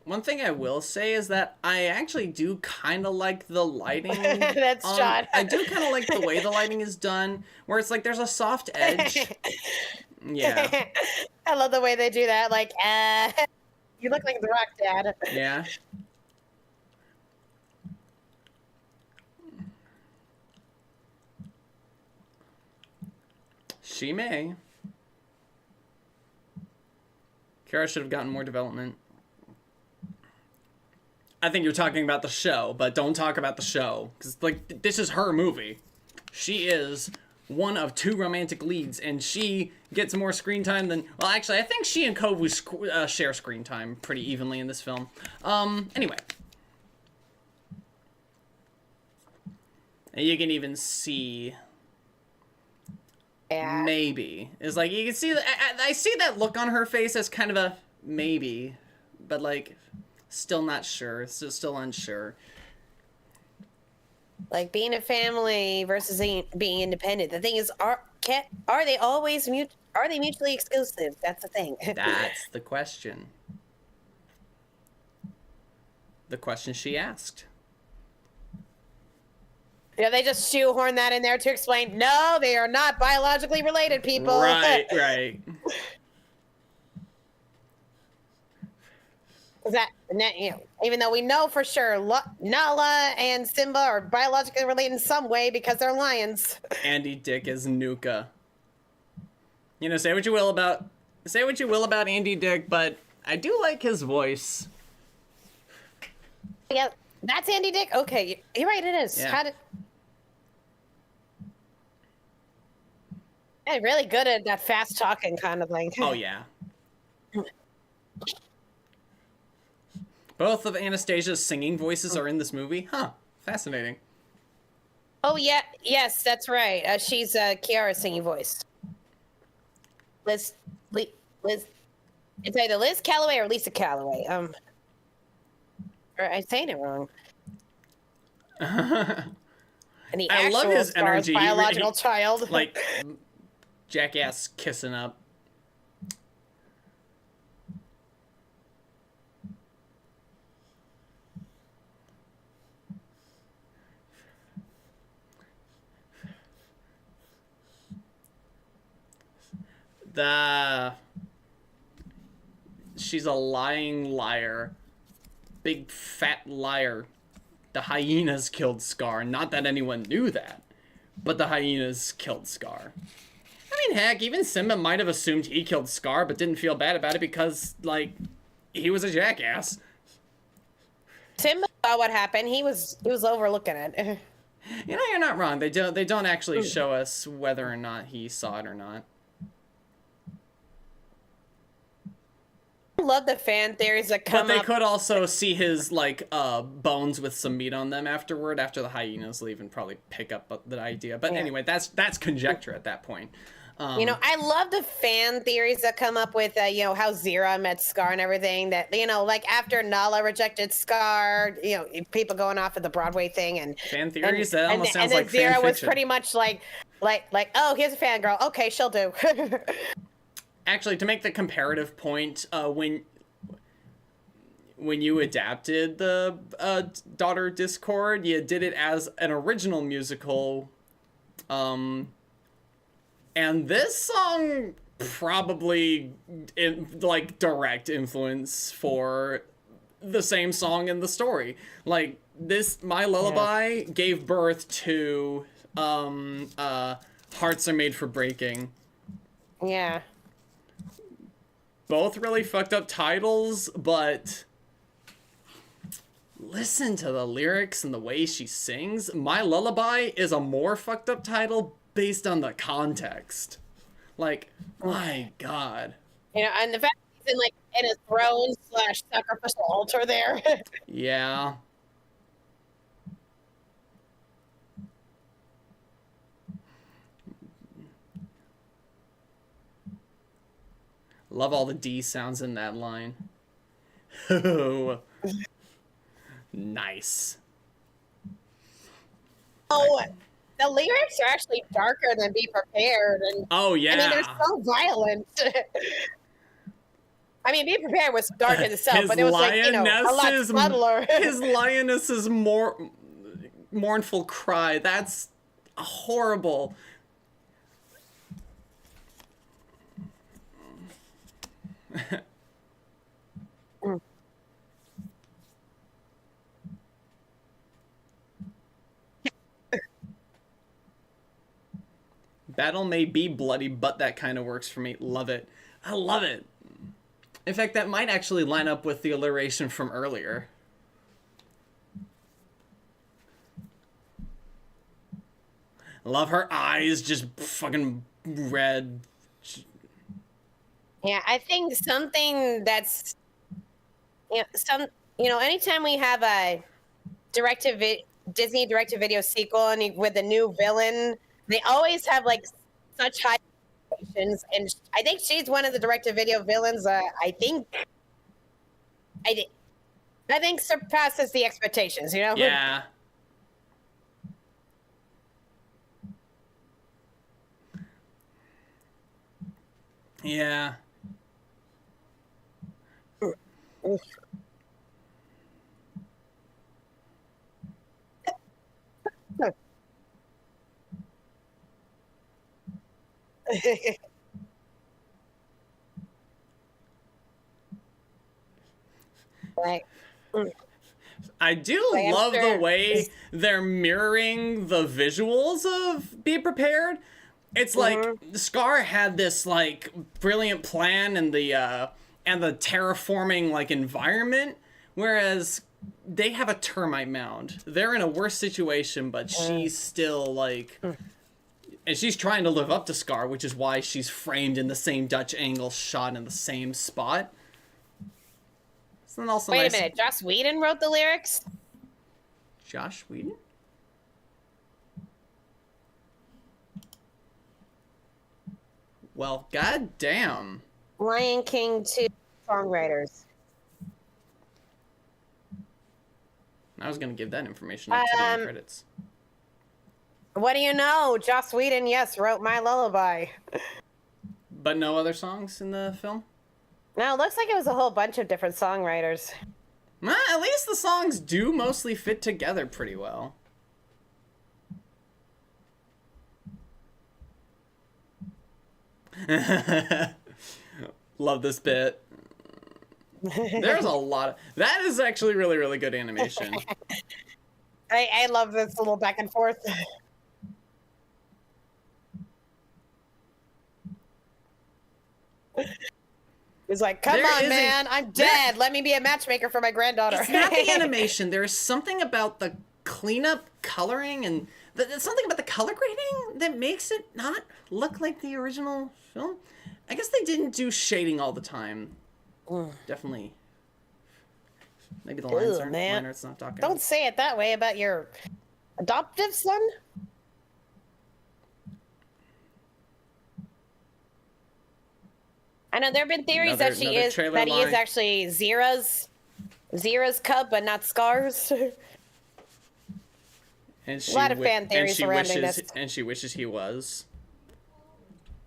One thing I will say is that I actually do kind of like the lighting. That's John. I do kind of like the way the lighting is done, where it's like there's a soft edge. Yeah. I love the way they do that. Like, you look like The Rock, Dad. Yeah. She may. Kara should have gotten more development. I think you're talking about the show, but don't talk about the show. Because, like, this is her movie. She is one of two romantic leads, and she gets more screen time than... Well, actually, I think she and Kovu share screen time pretty evenly in this film. Anyway. And you can even see... Yeah. Maybe. It's like, you can see... I see that look on her face as kind of a maybe. But, like, still not sure. Still unsure. Like, being a family versus being independent. The thing is, are they always are they mutually exclusive? That's the thing. That's the question. The question she asked. Yeah, they just shoehorn that in there to explain, no, they are not biologically related, people. Right, right. That, you know, even though we know for sure Nala and Simba are biologically related in some way because they're lions. Andy Dick is Nuka. You know, say what you will about Andy Dick, but I do like his voice. Yeah, that's Andy Dick. Okay, you're right. It is. Yeah. Hey, really good at that fast talking kind of thing. Oh yeah. Both of Anastasia's singing voices are in this movie. Huh. Fascinating. Oh, yeah. Yes, that's right. She's Kiara's singing voice. Liz. It's either Liz Calloway or Lisa Calloway. Or I'm saying it wrong. And the I love his energy. Biological child. Like, jackass kissing up. She's a lying liar. Big fat liar. The hyenas killed Scar. Not that anyone knew that, but the hyenas killed Scar. I mean, heck, even Simba might have assumed he killed Scar, but didn't feel bad about it because, like, he was a jackass. Simba saw what happened. He was overlooking it. You know, you're not wrong. They don't actually show us whether or not he saw it or not. I love the fan theories that come up. But they could also see his, like, bones with some meat on them afterward, after the hyenas leave, and probably pick up the idea. But anyway, that's conjecture at that point. You know, I love the fan theories that come up with, you know, how Zira met Scar and everything. That, you know, like after Nala rejected Scar, you know, people going off of the Broadway thing and fan theories. That almost sounds like fan Zira fiction. was pretty much like, oh, here's a fangirl. Okay, she'll do. Actually, to make the comparative point, when you adapted the Daughter Discord, you did it as an original musical. And this song probably like direct influence for the same song in the story. Like this, My Lullaby gave birth to Hearts Are Made for Breaking. Yeah. Both really fucked up titles, but listen to the lyrics and the way she sings. My Lullaby is a more fucked up title based on the context. Like, my God. You know, and the fact he's in a throne / sacrificial altar there. Yeah. Love all the D sounds in that line. Oh. Nice. Oh, the lyrics are actually darker than Be Prepared. And oh, yeah. I mean, they're so violent. I mean, Be Prepared was dark in itself, but it was like, you know, a lot subtler. His lioness's mournful cry. That's horrible. Battle may be bloody, but that kind of works for me. Love it. I love it. In fact, that might actually line up with the alliteration from earlier. Love her eyes just fucking red. Yeah, I think something that's, anytime we have a Disney direct-to-video sequel and with a new villain, they always have like such high expectations, and I think she's one of the direct-to-video villains. I think surpasses the expectations. You know? Yeah. Yeah. I do love the way they're mirroring the visuals of Be Prepared. It's like Scar had this like brilliant plan and the terraforming like environment, whereas they have a termite mound. They're in a worse situation, but she's still like, and she's trying to live up to Scar, which is why she's framed in the same Dutch angle shot in the same spot. Also Wait a minute, Joss Whedon wrote the lyrics? Josh Whedon? Well, goddamn. Lion King 2 songwriters. I was going to give that information up to the end credits. What do you know? Joss Whedon, yes, wrote My Lullaby. But no other songs in the film? No, it looks like it was a whole bunch of different songwriters. At least the songs do mostly fit together pretty well. Love this bit. There's a lot of... That is actually really, really good animation. I love this little back and forth. He's like, come on, man, I'm dead. Let me be a matchmaker for my granddaughter. It's not the animation. There's something about the cleanup coloring and something about the color grading that makes it not look like the original film. I guess they didn't do shading all the time. Definitely. Maybe the lines aren't. It's not talking. Don't say it that way about your adoptive son. I know there have been theories that he is actually Zira's cub, but not Scar's. And a lot of fan theories surrounding this. And she wishes he was.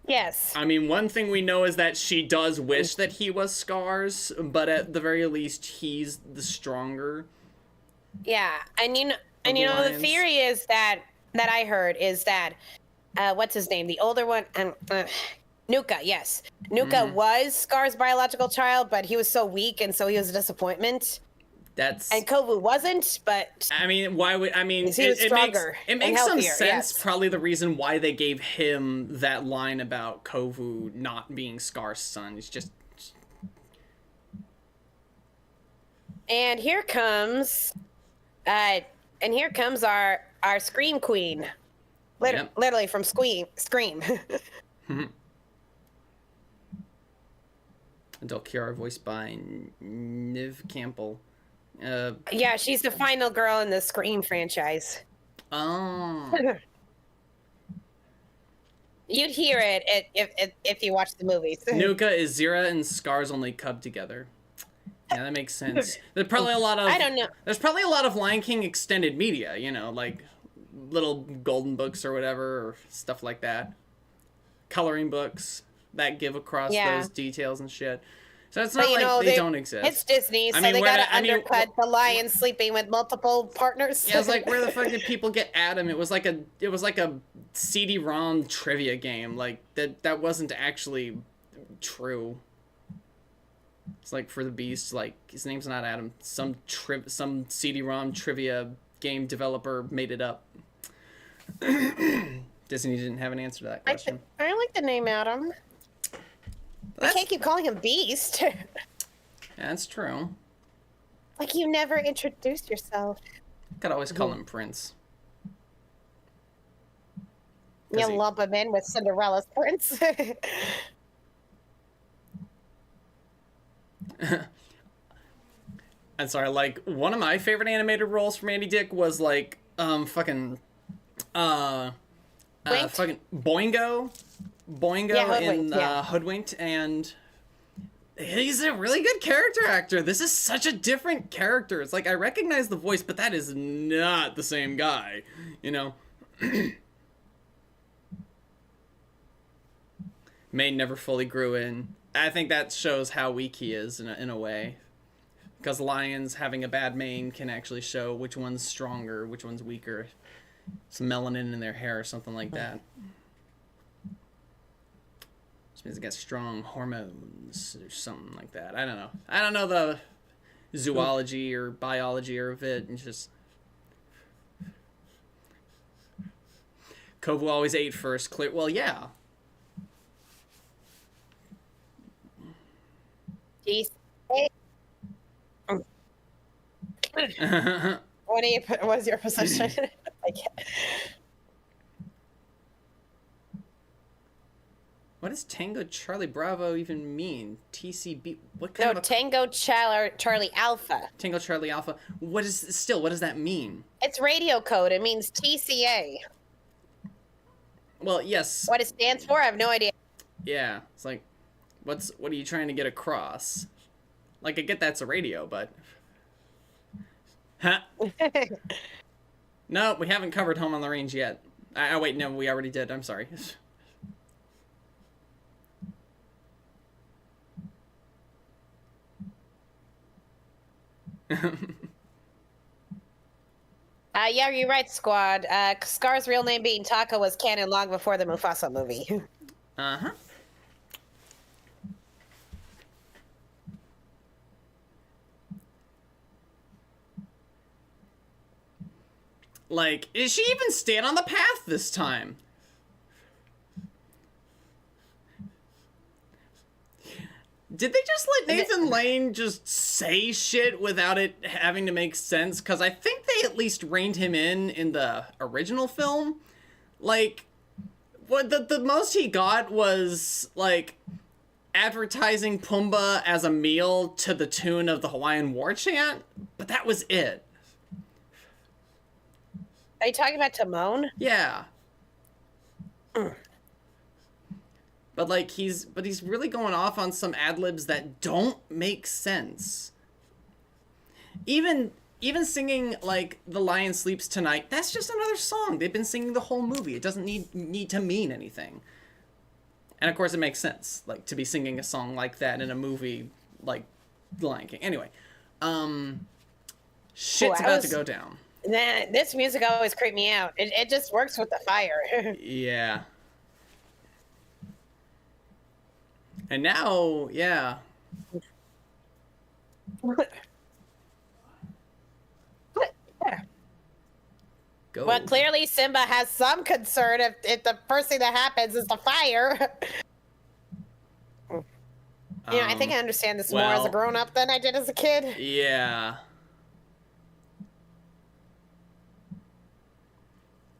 Yes. I mean, one thing we know is that she does wish that he was Scar's, but at the very least, he's the stronger. Yeah, and you know, the theory is that I heard is that what's his name, the older one, Nuka. Yes, Nuka was Scar's biological child, but he was so weak, and so he was a disappointment. And Kovu wasn't, but I mean, why would he was stronger? It makes some sense. Yes. Probably the reason why they gave him that line about Kovu not being Scar's son is just. And here comes, our Scream Queen, literally from Scream. Adult Kiara, voiced by Neve Campbell. Yeah, she's the final girl in the Scream franchise. Oh. You'd hear it if you watch the movies. Nuka is Zira and Scar's only cub together. Yeah, that makes sense. There's probably a lot of... I don't know. There's probably a lot of Lion King extended media, you know, like little golden books or whatever, or stuff like that. Coloring books that give across those details and shit. So it's not like they don't exist. It's Disney, so they gotta undercut the lion sleeping with multiple partners. Yeah, it's like, where the fuck did people get Adam? It was like a CD-ROM trivia game. Like that wasn't actually true. It's like for the Beast, like his name's not Adam. Some CD-ROM trivia game developer made it up. Disney didn't have an answer to that question. I like the name Adam. I can't keep calling him Beast. Yeah, that's true. Like, you never introduced yourself. Could always call him Prince. You lump him in with Cinderella's prince. I'm sorry, like, one of my favorite animated roles from Andy Dick was, like, fucking Boingo in Hoodwinked, and he's a really good character actor. This is such a different character. It's like, I recognize the voice, but that is not the same guy, you know? Mane never fully grew in. I think that shows how weak he is in a way. Because lions having a bad mane can actually show which one's stronger, which one's weaker. Some melanin in their hair or something like that. Which means it got strong hormones or something like that. I don't know. I don't know the zoology or biology of it. It's just... Kovu always ate first. Clear. Well, yeah. What's your position? What does Tango Charlie Bravo even mean? TCB? What kind of Tango Charlie Alpha. Tango Charlie Alpha. What does that mean? It's radio code. It means TCA. Well, yes. What it stands for, I have no idea. Yeah, it's like, what are you trying to get across? Like, I get that's a radio, but... Huh? No, we haven't covered Home on the Range yet. Wait, no, we already did. I'm sorry. Yeah, you're right, Squad. Scar's real name being Taka was canon long before the Mufasa movie. Uh-huh. Like, is she even staying on the path this time? Did they just let Nathan Lane just say shit without it having to make sense? Because I think they at least reined him in the original film. Like, what the most he got was, like, advertising Pumbaa as a meal to the tune of the Hawaiian War Chant, but that was it. Are you talking about Timon? Yeah. But like he's really going off on some ad-libs that don't make sense. Even singing like The Lion Sleeps Tonight, that's just another song. They've been singing the whole movie. It doesn't need to mean anything. And of course it makes sense, like, to be singing a song like that in a movie like The Lion King. Anyway, shit's about to go down. Nah, this music always creeped me out. It just works with the fire. Yeah. And now, yeah. Go. Well, clearly Simba has some concern if the first thing that happens is the fire. I think I understand this more as a grown-up than I did as a kid. Yeah.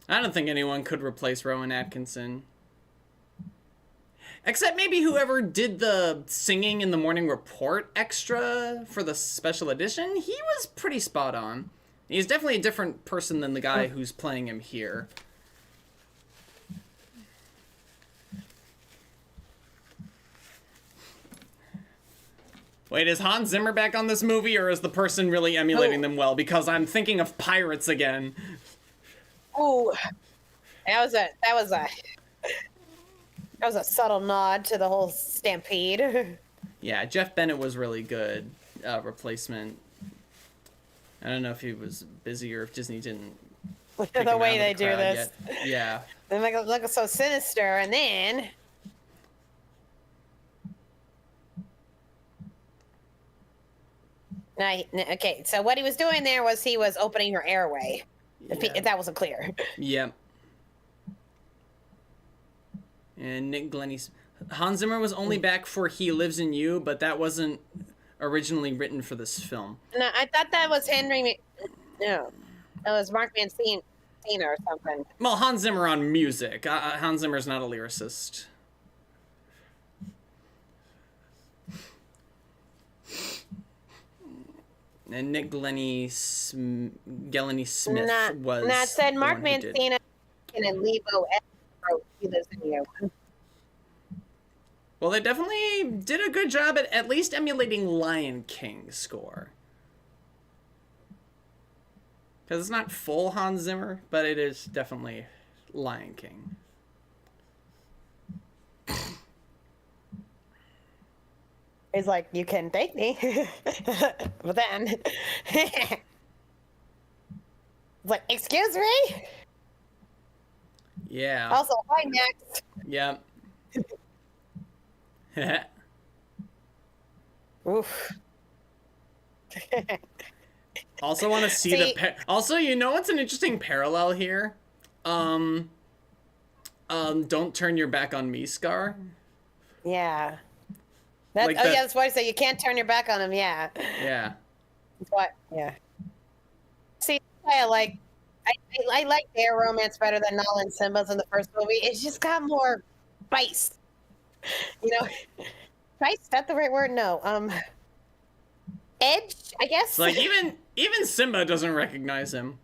I don't think anyone could replace Rowan Atkinson. Except maybe whoever did the singing in the Morning Report extra for the special edition. He was pretty spot on. He's definitely a different person than the guy who's playing him here. Wait, is Hans Zimmer back on this movie, or is the person really emulating them well? Because I'm thinking of Pirates again. Ooh, that was a subtle nod to the whole stampede. Yeah, Jeff Bennett was really good replacement. I don't know if he was busy or if Disney didn't. The way they do this. Yet. Yeah. They make it look so sinister, and then. Okay, so what he was doing there was he was opening her airway. If that wasn't clear. Yep. And Nick Glennie's Hans Zimmer was only back for He Lives in You, but that wasn't originally written for this film. No, I thought that was Henry. No, it was Mark Mancina or something. Well, Hans Zimmer on music. Hans Zimmer's not a lyricist. And Nick Glennie Smith was. Not said Mark Mancina and Levo wrote He Lives in You. Well, they definitely did a good job at least emulating Lion King's score. Because it's not full Hans Zimmer, but it is definitely Lion King. He's like, you can take me. But then... it's like, excuse me? Yeah. Also, hi, next. Yep. Oof. Also want to see also, you know what's an interesting parallel here? Don't turn your back on me, Scar. Yeah. That's what I said. You can't turn your back on him. Yeah. Yeah. What? Yeah. See, I like their romance better than Nala and Simba's in the first movie. It's just got more spice. You know, spice? Is that the right word? No. Edge, I guess. Like even Simba doesn't recognize him.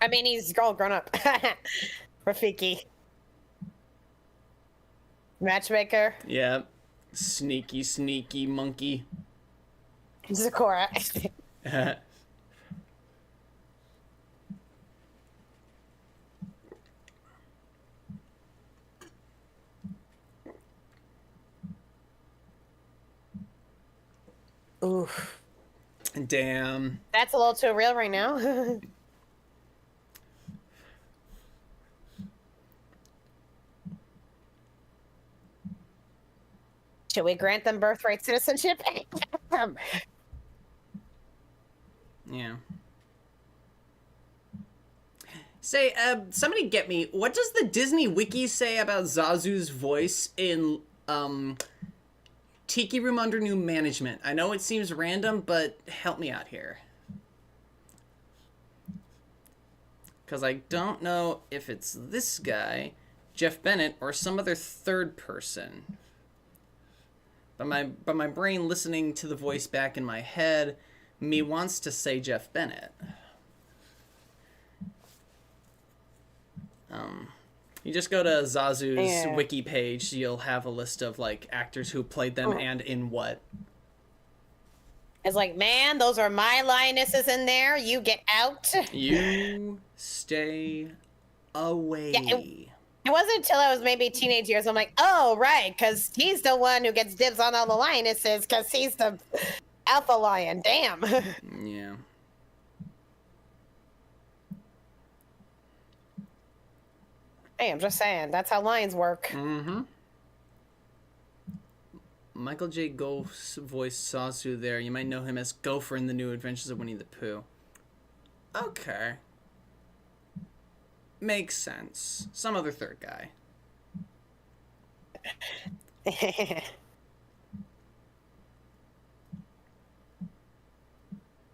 I mean, he's grown up. Rafiki. Matchmaker. Yeah. Sneaky monkey. Zakora. Oof. Damn. That's a little too real right now. Should we grant them birthright citizenship? Yeah. Say, somebody get me, what does the Disney Wiki say about Zazu's voice in, Tiki Room Under New Management? I know it seems random, but help me out here. Because I don't know if it's this guy, Jeff Bennett, or some other third person. But my brain, listening to the voice back in my head, me wants to say Jeff Bennett. You just go to Zazu's wiki page, you'll have a list of, like, actors who played them and in what. It's like, man, those are my lionesses in there. You get out. You stay away. Yeah, it wasn't until I was maybe teenage years, I'm like, oh, right, because he's the one who gets dibs on all the lionesses, because he's the alpha lion. Damn. Yeah. Hey, I'm just saying, that's how lions work. Mm-hmm. Michael J. Goff's voice Zazu there. You might know him as Gopher in The New Adventures of Winnie the Pooh. Okay. Makes sense. Some other third guy.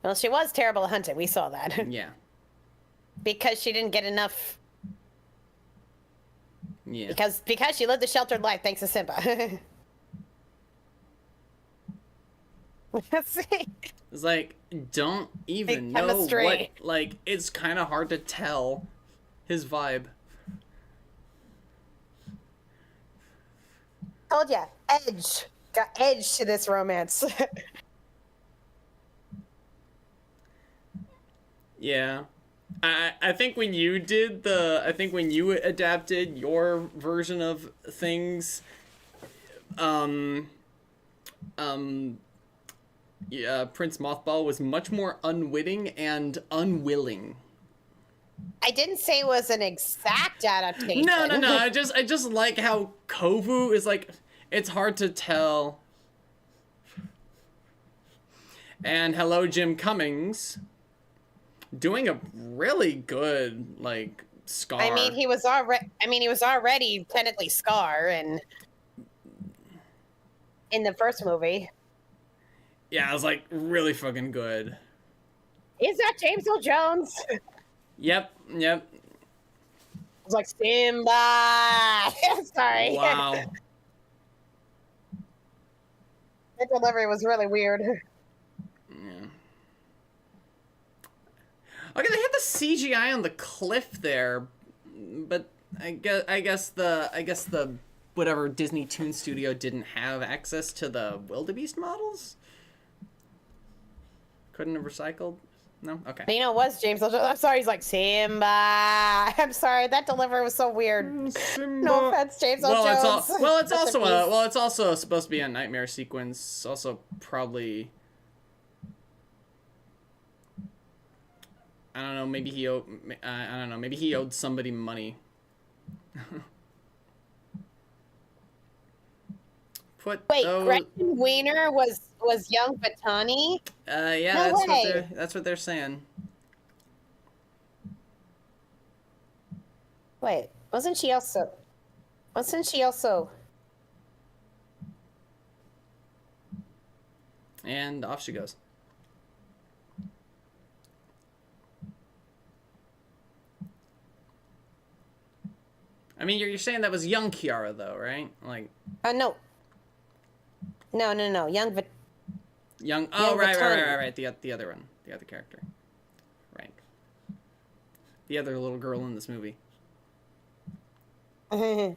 Well, she was terrible at hunting. We saw that. Yeah. Because she didn't get enough. Yeah. Because she lived a sheltered life thanks to Simba. Let's see. It's like, don't even know what, like, it's kind of hard to tell his vibe. Told ya, edge. Got edge to this romance. Yeah. I think when you did when you adapted your version of things, yeah, Prince Mothball was much more unwitting and unwilling. I didn't say it was an exact adaptation. No. I just like how Kovu is like, it's hard to tell. And hello, Jim Cummings, doing a really good, like, Scar. I mean, he was already technically Scar in the first movie. Yeah, it was, like, really fucking good. Is that James Earl Jones? Yep. It was like, Simba! Sorry. Wow. The delivery was really weird. Yeah. Okay, they had the CGI on the cliff there, but I guess the whatever Disney Toon Studio didn't have access to the wildebeest models. Couldn't have recycled. No? Okay. You know, it was James Earl Jones. I'm sorry, he's like, Simba. I'm sorry, that delivery was so weird. Simba. No offense, James Earl Jones. It's also supposed to be a nightmare sequence. Also, probably. I don't know. Maybe he owed. I don't know. Maybe he owed somebody money. Wait, Gretchen Wiener was young Batani? Yeah, no that's what they're saying. Wait, wasn't she also? And off she goes. I mean, you're saying that was young Kiara though, right? Like. No. No. Young. Oh, right. The other one, the other character, right? The other little girl in this movie. And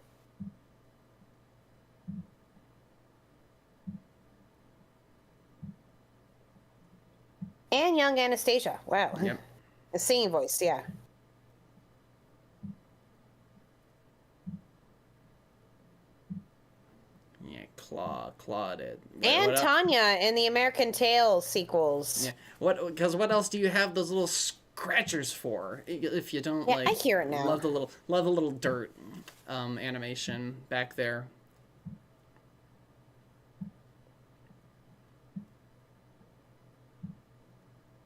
young Anastasia. Wow. Yep. The singing voice, yeah. Claudette. And Tanya in the American Tail sequels. Yeah. What else do you have those little scratchers for? If you don't like. I hear it now. Love the little dirt animation back there.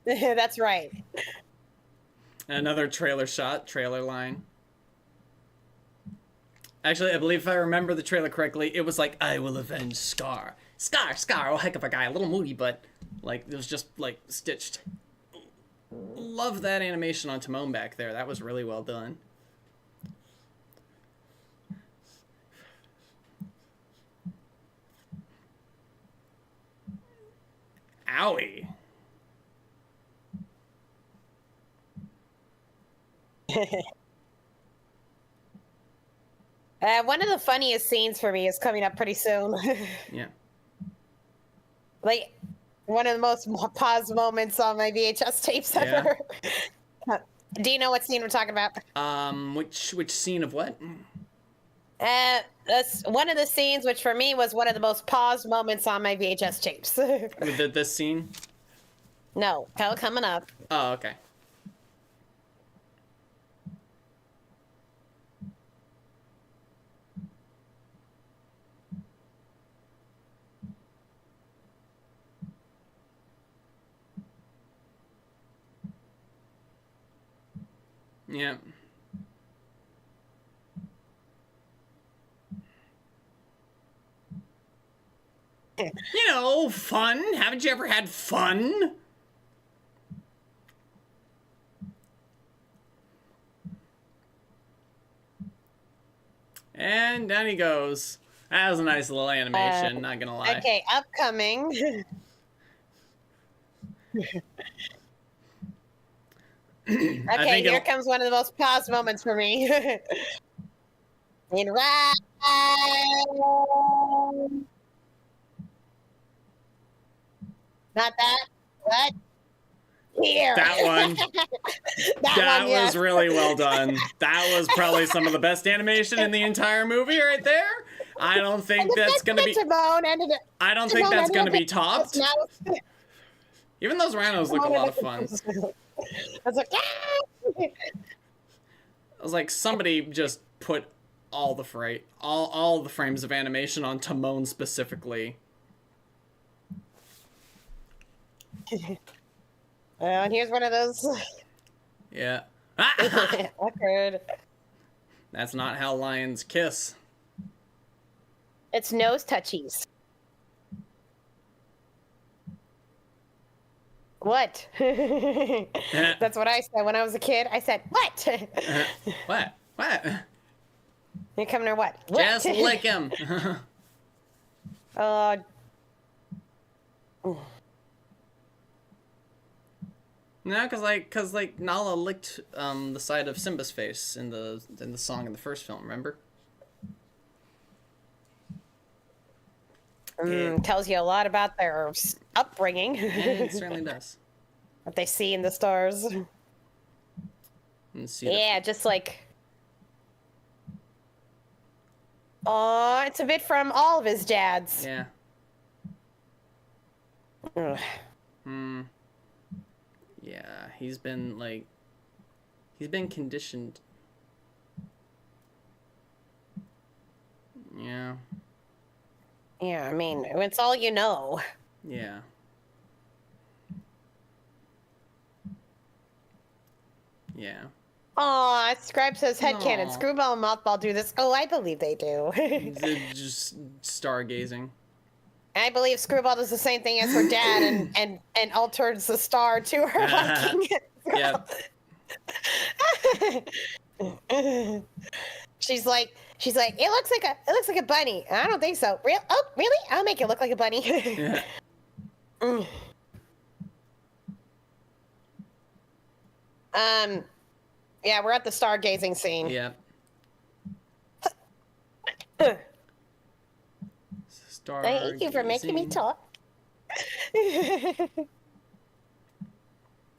That's right. Another trailer shot, trailer line. Actually, I believe if I remember the trailer correctly, it was like, I will avenge Scar. Scar, oh heck of a guy, a little moody, but like, it was just like stitched. Love that animation on Timon back there. That was really well done. Owie. One of the funniest scenes for me is coming up pretty soon. Yeah. Like, one of the most paused moments on my VHS tapes ever. Do you know what scene we're talking about? Which scene of what? That's one of the scenes, which for me was one of the most paused moments on my VHS tapes. With this scene? No, coming up. Oh, okay. Yeah. You know, fun. Haven't you ever had fun? And down he goes. That was a nice little animation, not gonna lie. Okay, upcoming. Okay, here comes one of the most paused moments for me. In right. Not that. What? Here. That one. that one, was really well done. That was probably some of the best animation in the entire movie right there. I don't think that's gonna be. I don't think that's gonna be topped. Even those rhinos look a lot of fun. I was like, I was like, somebody just put all the all the frames of animation on Timon specifically. And here's one of those. Yeah. Awkward. That's not how lions kiss. It's nose touchies. What? That's what I said when I was a kid. I said, what? What? What? You coming or what? Just lick him. No, cause Nala licked the side of Simba's face in the song in the first film. Remember? Tells you a lot about their upbringing. Yeah, it certainly does. What they see in the stars. Yeah, just like. Oh, it's a bit from all of his dads. Yeah. Yeah, he's been conditioned. Yeah. Yeah, I mean, it's all you know. Yeah. Yeah. Aw, Scribe says headcanon. Screwball and Mothball do this. Oh, I believe they do. Just stargazing. I believe Screwball does the same thing as her dad and alters the star to her liking. Yep. She's like, it looks like a bunny. I don't think so. Oh, really? I'll make it look like a bunny. Yeah. Yeah, we're at the stargazing scene. Yeah. Thank you for making me talk. I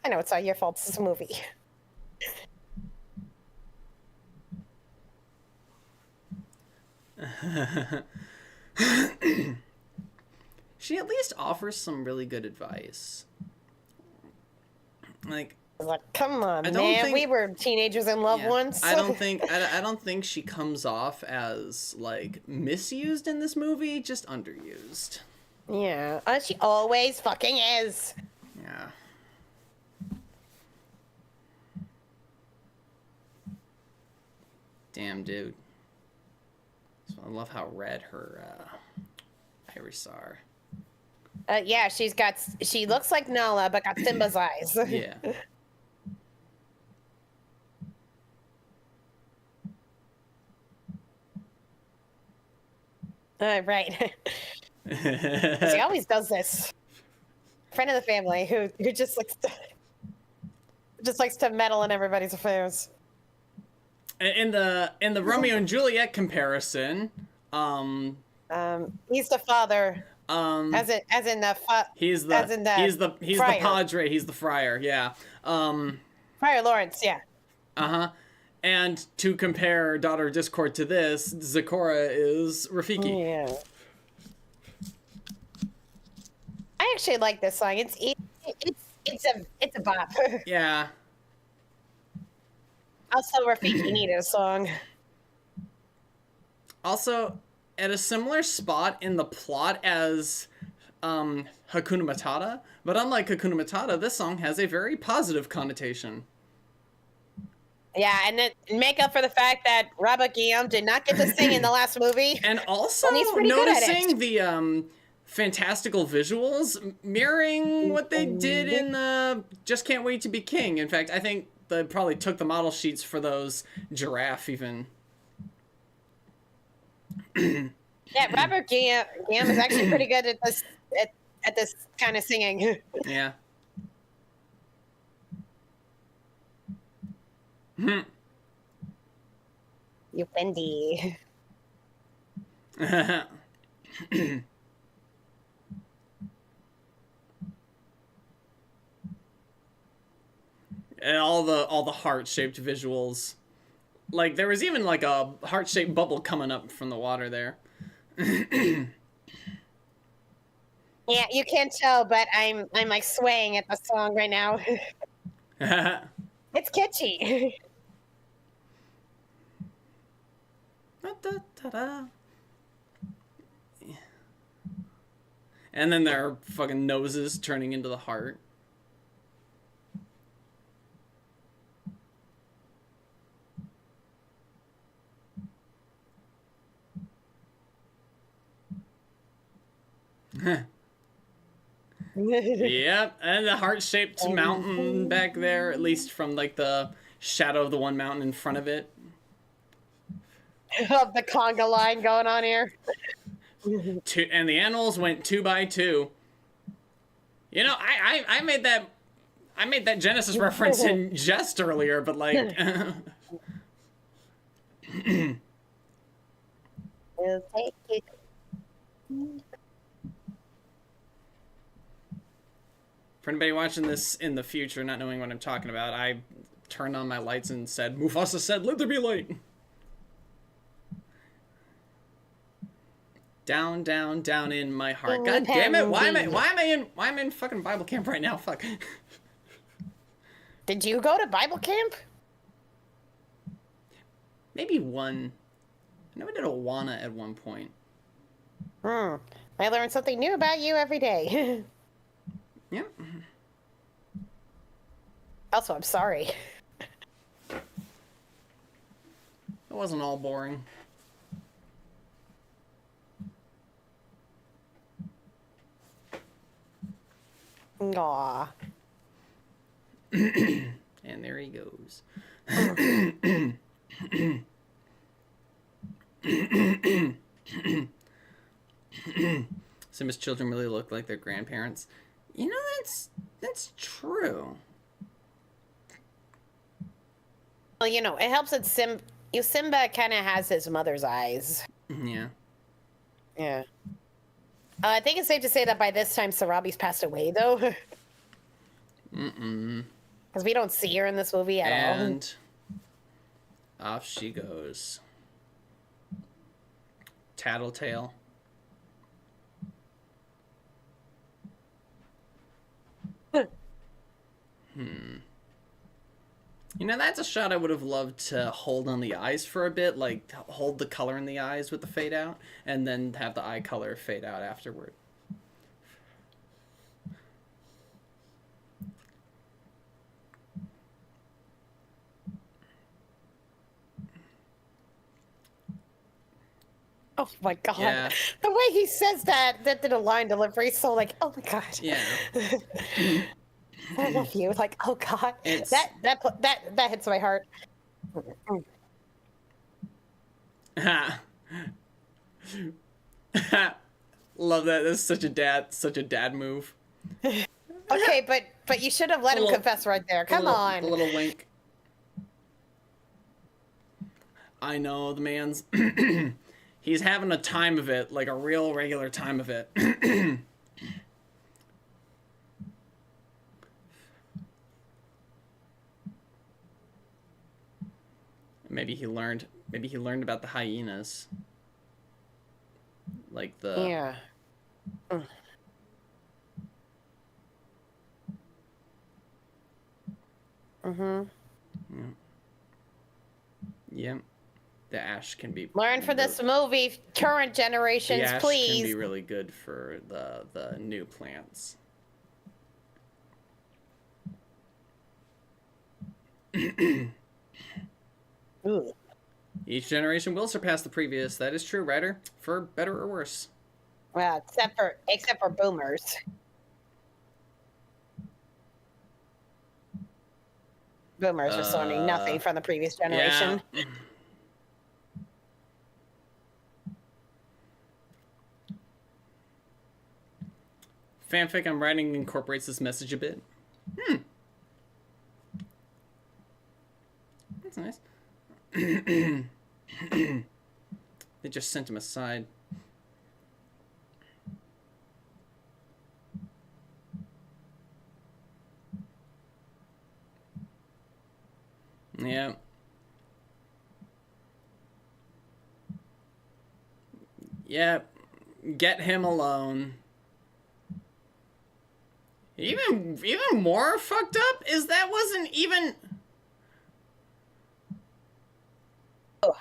know it's not your fault. This is a movie. She at least offers some really good advice. Like, come on, man. We were teenagers and loved ones. I don't think she comes off as like misused in this movie, just underused. Yeah, she always fucking is. Yeah. Damn, dude. So I love how red her iris are. Yeah, she looks like Nala, but got Simba's eyes. Yeah. Right. He always does this. Friend of the family who just likes to meddle in everybody's affairs. In the Romeo and Juliet comparison, he's the father. He's the padre. He's the friar. Yeah. Friar Lawrence. Yeah. And to compare Daughter of Discord to this, Zecora is Rafiki. Yeah. I actually like this song. It's a bop. Yeah. Also, Rafiki needed a song. Also, at a similar spot in the plot as Hakuna Matata, but unlike Hakuna Matata, this song has a very positive connotation. Yeah, and then make up for the fact that Robert Guillaume did not get to sing in the last movie. And also noticing the fantastical visuals mirroring what they did in Just Can't Wait to Be King. In fact, I think they probably took the model sheets for those giraffe even. Yeah, Robert Guillaume is actually pretty good at this kind of singing. Yeah. You Fendi. And all the heart-shaped visuals. Like, there was even like a heart-shaped bubble coming up from the water there. Yeah, you can't tell, but I'm like swaying at the song right now. It's catchy. And then their fucking noses turning into the heart. Yep, and the heart-shaped mountain back there, at least from like the shadow of the one mountain in front of it. Of the conga line going on here. And the animals went 2 by 2. You know, I made that Genesis reference in jest earlier, but like We'll take it. For anybody watching this in the future, not knowing what I'm talking about, I turned on my lights and said, Mufasa said, "Let there be light." Down, down, down in my heart. God damn it! Why am I in fucking Bible camp right now? Fuck. Did you go to Bible camp? Maybe one. I know I did Awana at one point. I learn something new about you every day. Yep. Also, I'm sorry. It wasn't all boring. Aww. And there he goes. Simba's children really look like their grandparents. You know, that's true. Well, you know, it helps that Simba kind of has his mother's eyes. Yeah. Yeah. I think it's safe to say that by this time, Sarabi's passed away, though. Because we don't see her in this movie at all. And off she goes. Tattletale. You know, that's a shot I would have loved to hold on the eyes for a bit, like hold the color in the eyes with the fade out, and then have the eye color fade out afterward. Oh my god. Yeah. The way he says that did a line delivery is so like, oh my god. Yeah. I love you. Like, oh god. It's... That hits my heart. Love that. That's such a dad move. Okay, but you should have let him confess right there. Come on. A little wink. I know the man's he's having a time of it, like a real regular time of it. Maybe he learned about the hyenas. Like the... Yeah. Mm-hmm. Yeah. The ash can be... Learn for this movie, current generations, the ash please. can be really good for the new plants. Ooh. Each generation will surpass the previous. That is true, writer. For better or worse. Well, except for boomers. Boomers are learning nothing from the previous generation. Yeah. Fanfic I'm writing incorporates this message a bit. That's nice. They just sent him aside. Yeah. Yep. Get him alone. Even more fucked up is that wasn't even... Oh.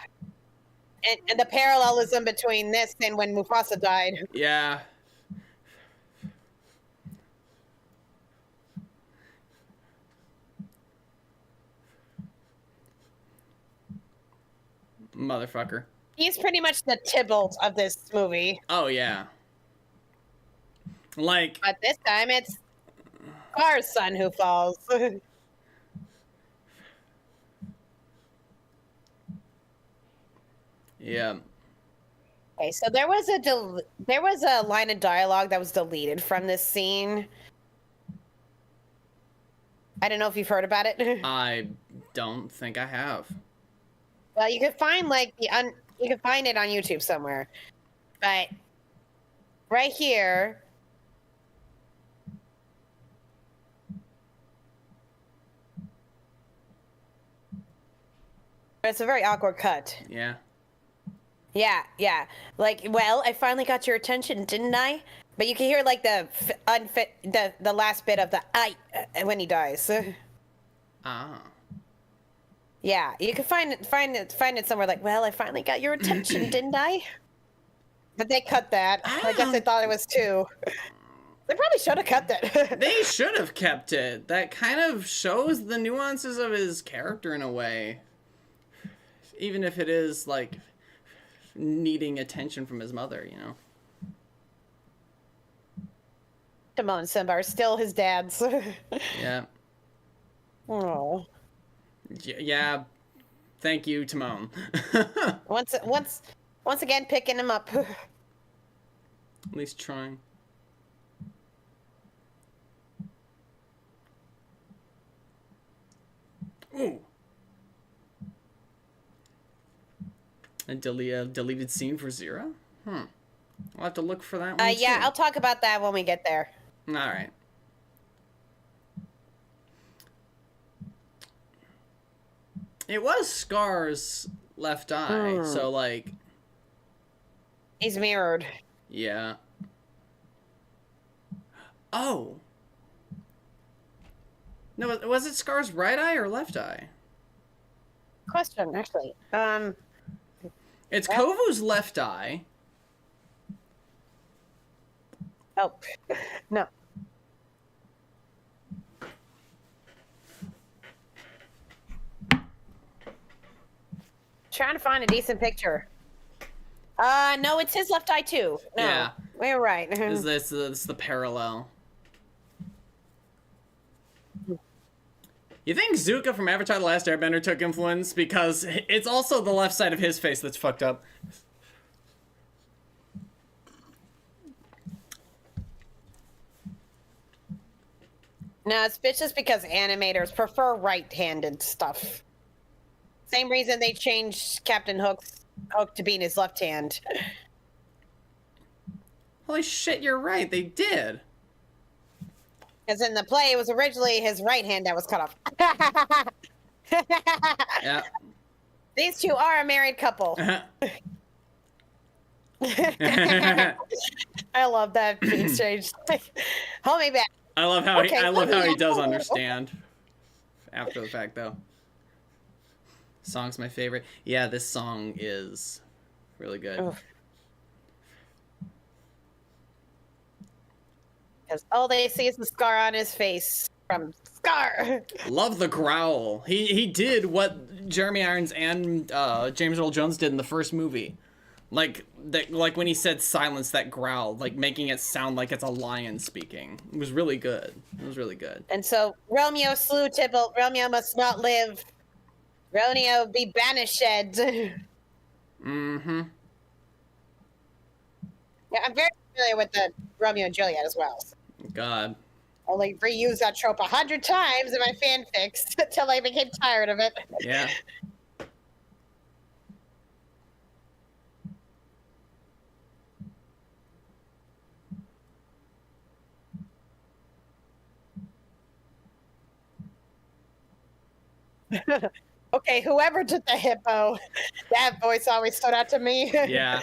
And the parallelism between this and when Mufasa died. Yeah. Motherfucker. He's pretty much the Tybalt of this movie. Oh, yeah. Like... But this time it's Scar's son who falls. Yeah. Okay, so there was a line of dialogue that was deleted from this scene. I don't know if you've heard about it. I don't think I have. Well, you can find you can find it on YouTube somewhere, but right here. It's a very awkward cut. Yeah. Yeah. Like, well, I finally got your attention, didn't I? But you can hear like the last bit of the "I" when he dies. Ah. Yeah, you can find it somewhere. Like, well, I finally got your attention, didn't I? But they cut that. I guess they thought it was too. They probably should have kept it. They should have kept it. That kind of shows the nuances of his character in a way. Even if it is like needing attention from his mother, you know. Timon and Simba are still his dads. Yeah. Oh. Yeah. Thank you, Timon. once again picking him up. At least trying. Ooh. A deleted scene for Zero? I'll have to look for that one Yeah, too. I'll talk about that when we get there. All right. It was Scar's left eye, so like... He's mirrored. Yeah. Oh. No, was it Scar's right eye or left eye? Question, actually. It's Kovu's left eye. Oh, no. Trying to find a decent picture. No, it's his left eye too. No, Yeah. we're right. Is this the parallel? You think Zuko from Avatar: The Last Airbender took influence? Because it's also the left side of his face that's fucked up. No, it's just because animators prefer right-handed stuff. Same reason they changed Captain Hook to being his left hand. Holy shit, you're right. They did. Because in the play, it was originally his right hand that was cut off. Yeah. These two are a married couple. I love that being changed. Hold me back. I love how Okay, I love how he does okay. understand. After the fact, though. Song's my favorite. Yeah, this song is really good. Because all they see is the scar on his face from Scar. Love the growl. He did what Jeremy Irons and James Earl Jones did in the first movie. Like when he said silence, that growl, like making it sound like it's a lion speaking. It was really good. It was really good. And so Romeo slew Tybalt. Romeo must not live. Romeo be banished. Mm-hmm. Yeah, I'm very familiar with the Romeo and Juliet as well. God. Only reused that trope 100 times in my fanfics until I became tired of it. Yeah. Okay, whoever did the hippo, that voice always stood out to me. Yeah.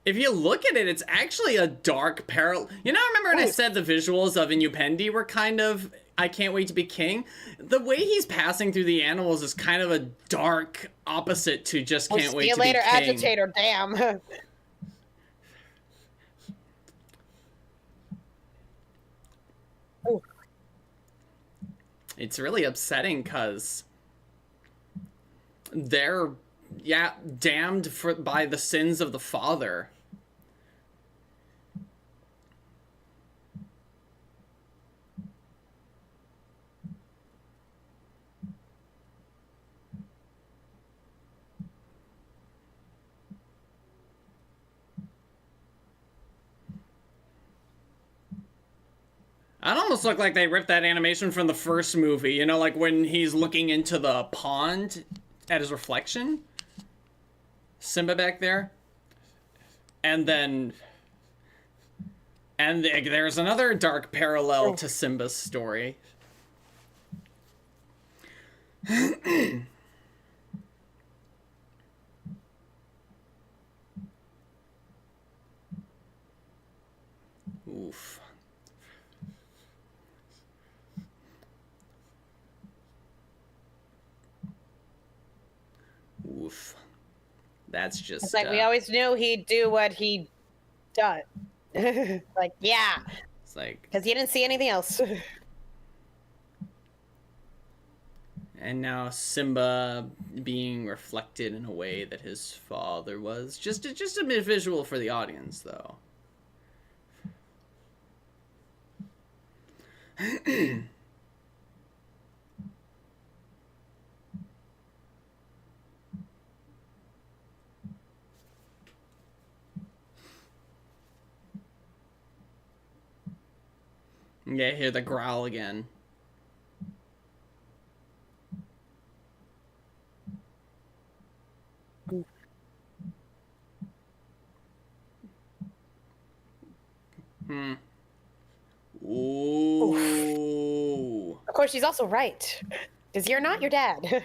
If you look at it, it's actually a dark parallel. You know, remember when I said the visuals of Inupendi were kind of I Can't Wait to Be King? The way he's passing through the animals is kind of a dark opposite to Just Can't Wait to Be King. See you later, agitator, damn. It's really upsetting because they're, damned by the sins of the father. It almost looked like they ripped that animation from the first movie, you know, like when he's looking into the pond at his reflection. Simba back there. And then... And there's another dark parallel to Simba's story. Oof. Oof. That's just... It's like we always knew he'd do what he done. Like, yeah. It's like... Because he didn't see anything else. And now Simba being reflected in a way that his father was. Just a bit visual for the audience, though. Yeah, hear the growl again. Ooh. Of course, she's also right. Because you're not your dad.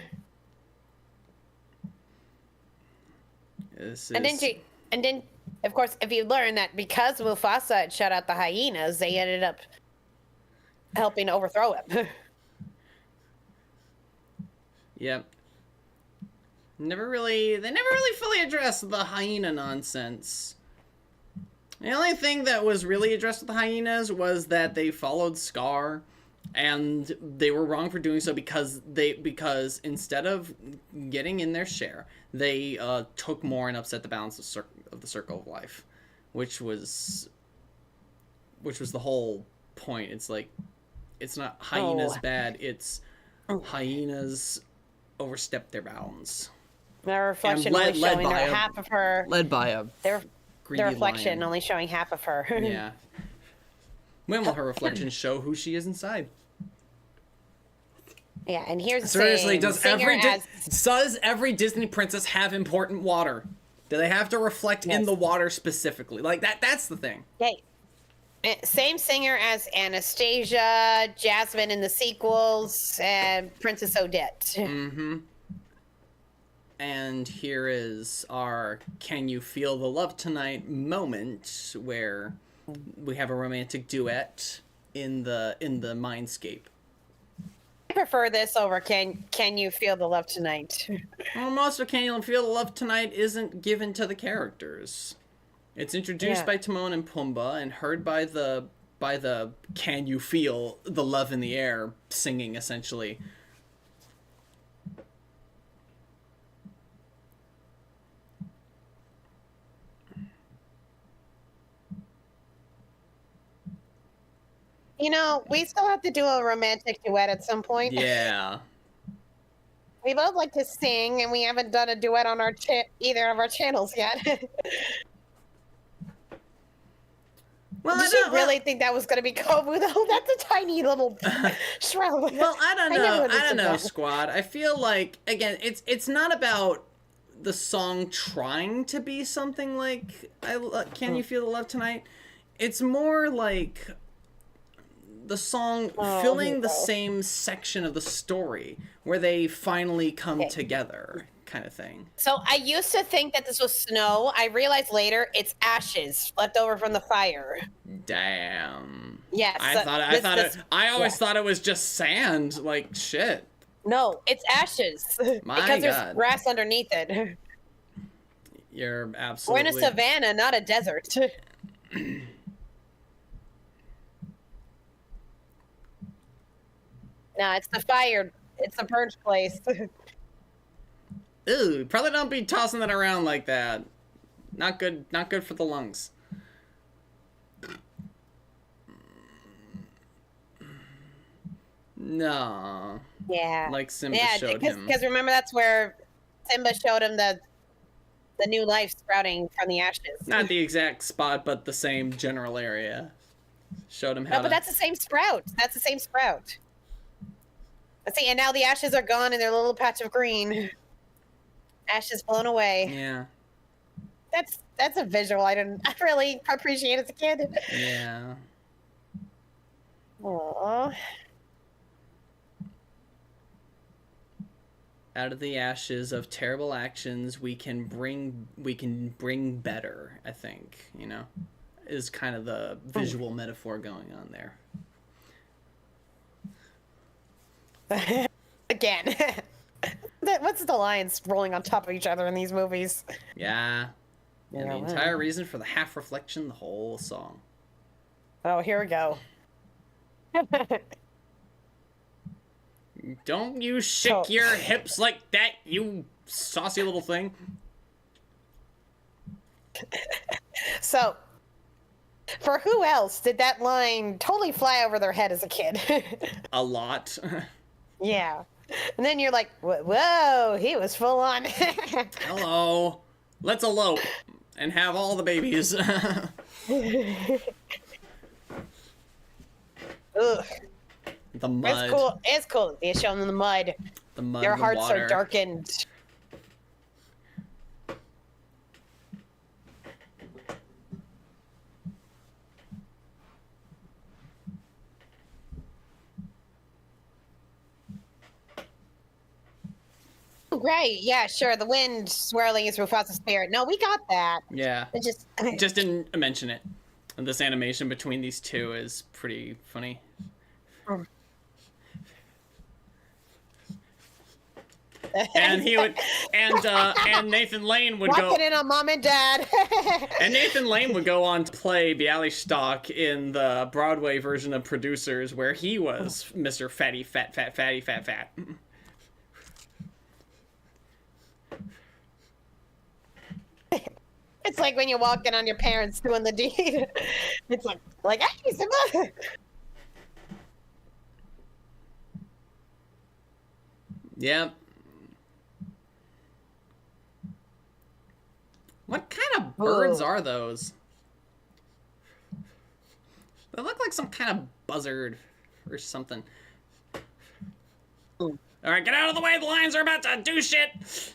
And then, of course, if you learn that because Mufasa had shut out the hyenas, they ended up helping overthrow him. Yep. They never really fully addressed the hyena nonsense. The only thing that was really addressed with the hyenas was that they followed Scar, And they were wrong for doing so because instead of getting in their share, they took more and upset the balance of the circle of life, which was the whole point. It's like, it's not hyenas bad, it's hyenas overstepped their bounds. Their reflection only showing half of her. Led by a greedy reflection lion. only showing half of her. Yeah. When will her reflection show who she is inside? Yeah, and here's the seriously, thing. Does every Disney princess have important water? Do they have to reflect in the water specifically? Like that's the thing. Okay. Same singer as Anastasia, Jasmine in the sequels, and Princess Odette. Mm-hmm. And here is our "Can You Feel the Love Tonight" moment, where we have a romantic duet in the mindscape. I prefer this over "Can You Feel the Love Tonight." Well, most of "Can You Feel the Love Tonight" isn't given to the characters. It's introduced by Timon and Pumbaa and heard by the "Can You Feel the Love in the Air" singing, essentially. You know, we still have to do a romantic duet at some point. Yeah. We both like to sing, and we haven't done a duet on our either of our channels yet. Well, Did you really think that was going to be Kobu, though? That's a tiny little shroud. Well, I don't know, Squad. I feel like, again, it's not about the song trying to be something like "Can You Feel the Love Tonight?" It's more like the song filling the same section of the story where they finally come together, kind of thing. So I used to think that this was snow. I realized later it's ashes left over from the fire. Damn. Yes. I always thought it was just sand. Like, shit. No, it's ashes. Because there's grass underneath it. You're absolutely... We're in a savanna, not a desert. No, it's the fire. It's the purge place. Ew, probably don't be tossing that around like that. Not good for the lungs. No. Yeah. Like Simba showed him. Because remember, that's where Simba showed him the new life sprouting from the ashes. Not the exact spot, but the same general area. Showed him how No, but that's the same sprout. That's the same sprout. Let's see, and now the ashes are gone and they're a little patch of green. Ashes blown away. Yeah. That's a visual I really appreciate as a kid. Yeah. Aww. Out of the ashes of terrible actions, we can bring better, I think, you know, is kind of the visual metaphor going on there. Again. What's the lions rolling on top of each other in these movies? Yeah. And the entire reason for the half reflection, the whole song. Oh, here we go. Don't you shake your hips like that, you saucy little thing. So, for who else did that line totally fly over their head as a kid? A lot. Yeah. And then you're like, whoa, he was full on. Hello. Let's elope and have all the babies. Ugh. The mud. It's cool. It's cool. They show them the mud. The mud. Their the hearts water. are darkened. Right, yeah, sure. The wind swirling is Mufasa's spirit. No, we got that. Yeah. It just didn't mention it. And this animation between these two is pretty funny. And he would, and Nathan Lane would go. Walking in on mom and dad. And Nathan Lane would go on to play Bialystok in the Broadway version of Producers, where he was Mr. Fatty, fat, fat, fatty, fat, fat. It's like when you're walking on your parents doing the deed. It's like, hey, Simba. Yep. What kind of birds are those? They look like some kind of buzzard or something. All right, get out of the way. The lions are about to do shit.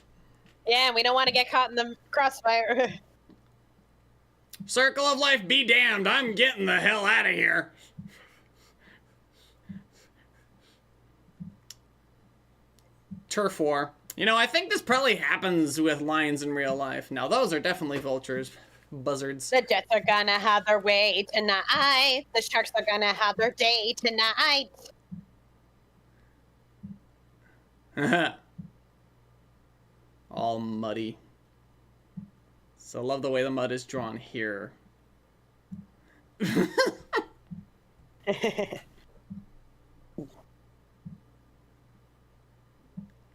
Yeah, we don't want to get caught in the crossfire. Circle of life be damned. I'm getting the hell out of here. Turf war. You know, I think this probably happens with lions in real life. Now, those are definitely vultures. Buzzards. The Jets are gonna have their way tonight. The Sharks are gonna have their day tonight. All muddy. So love the way the mud is drawn here.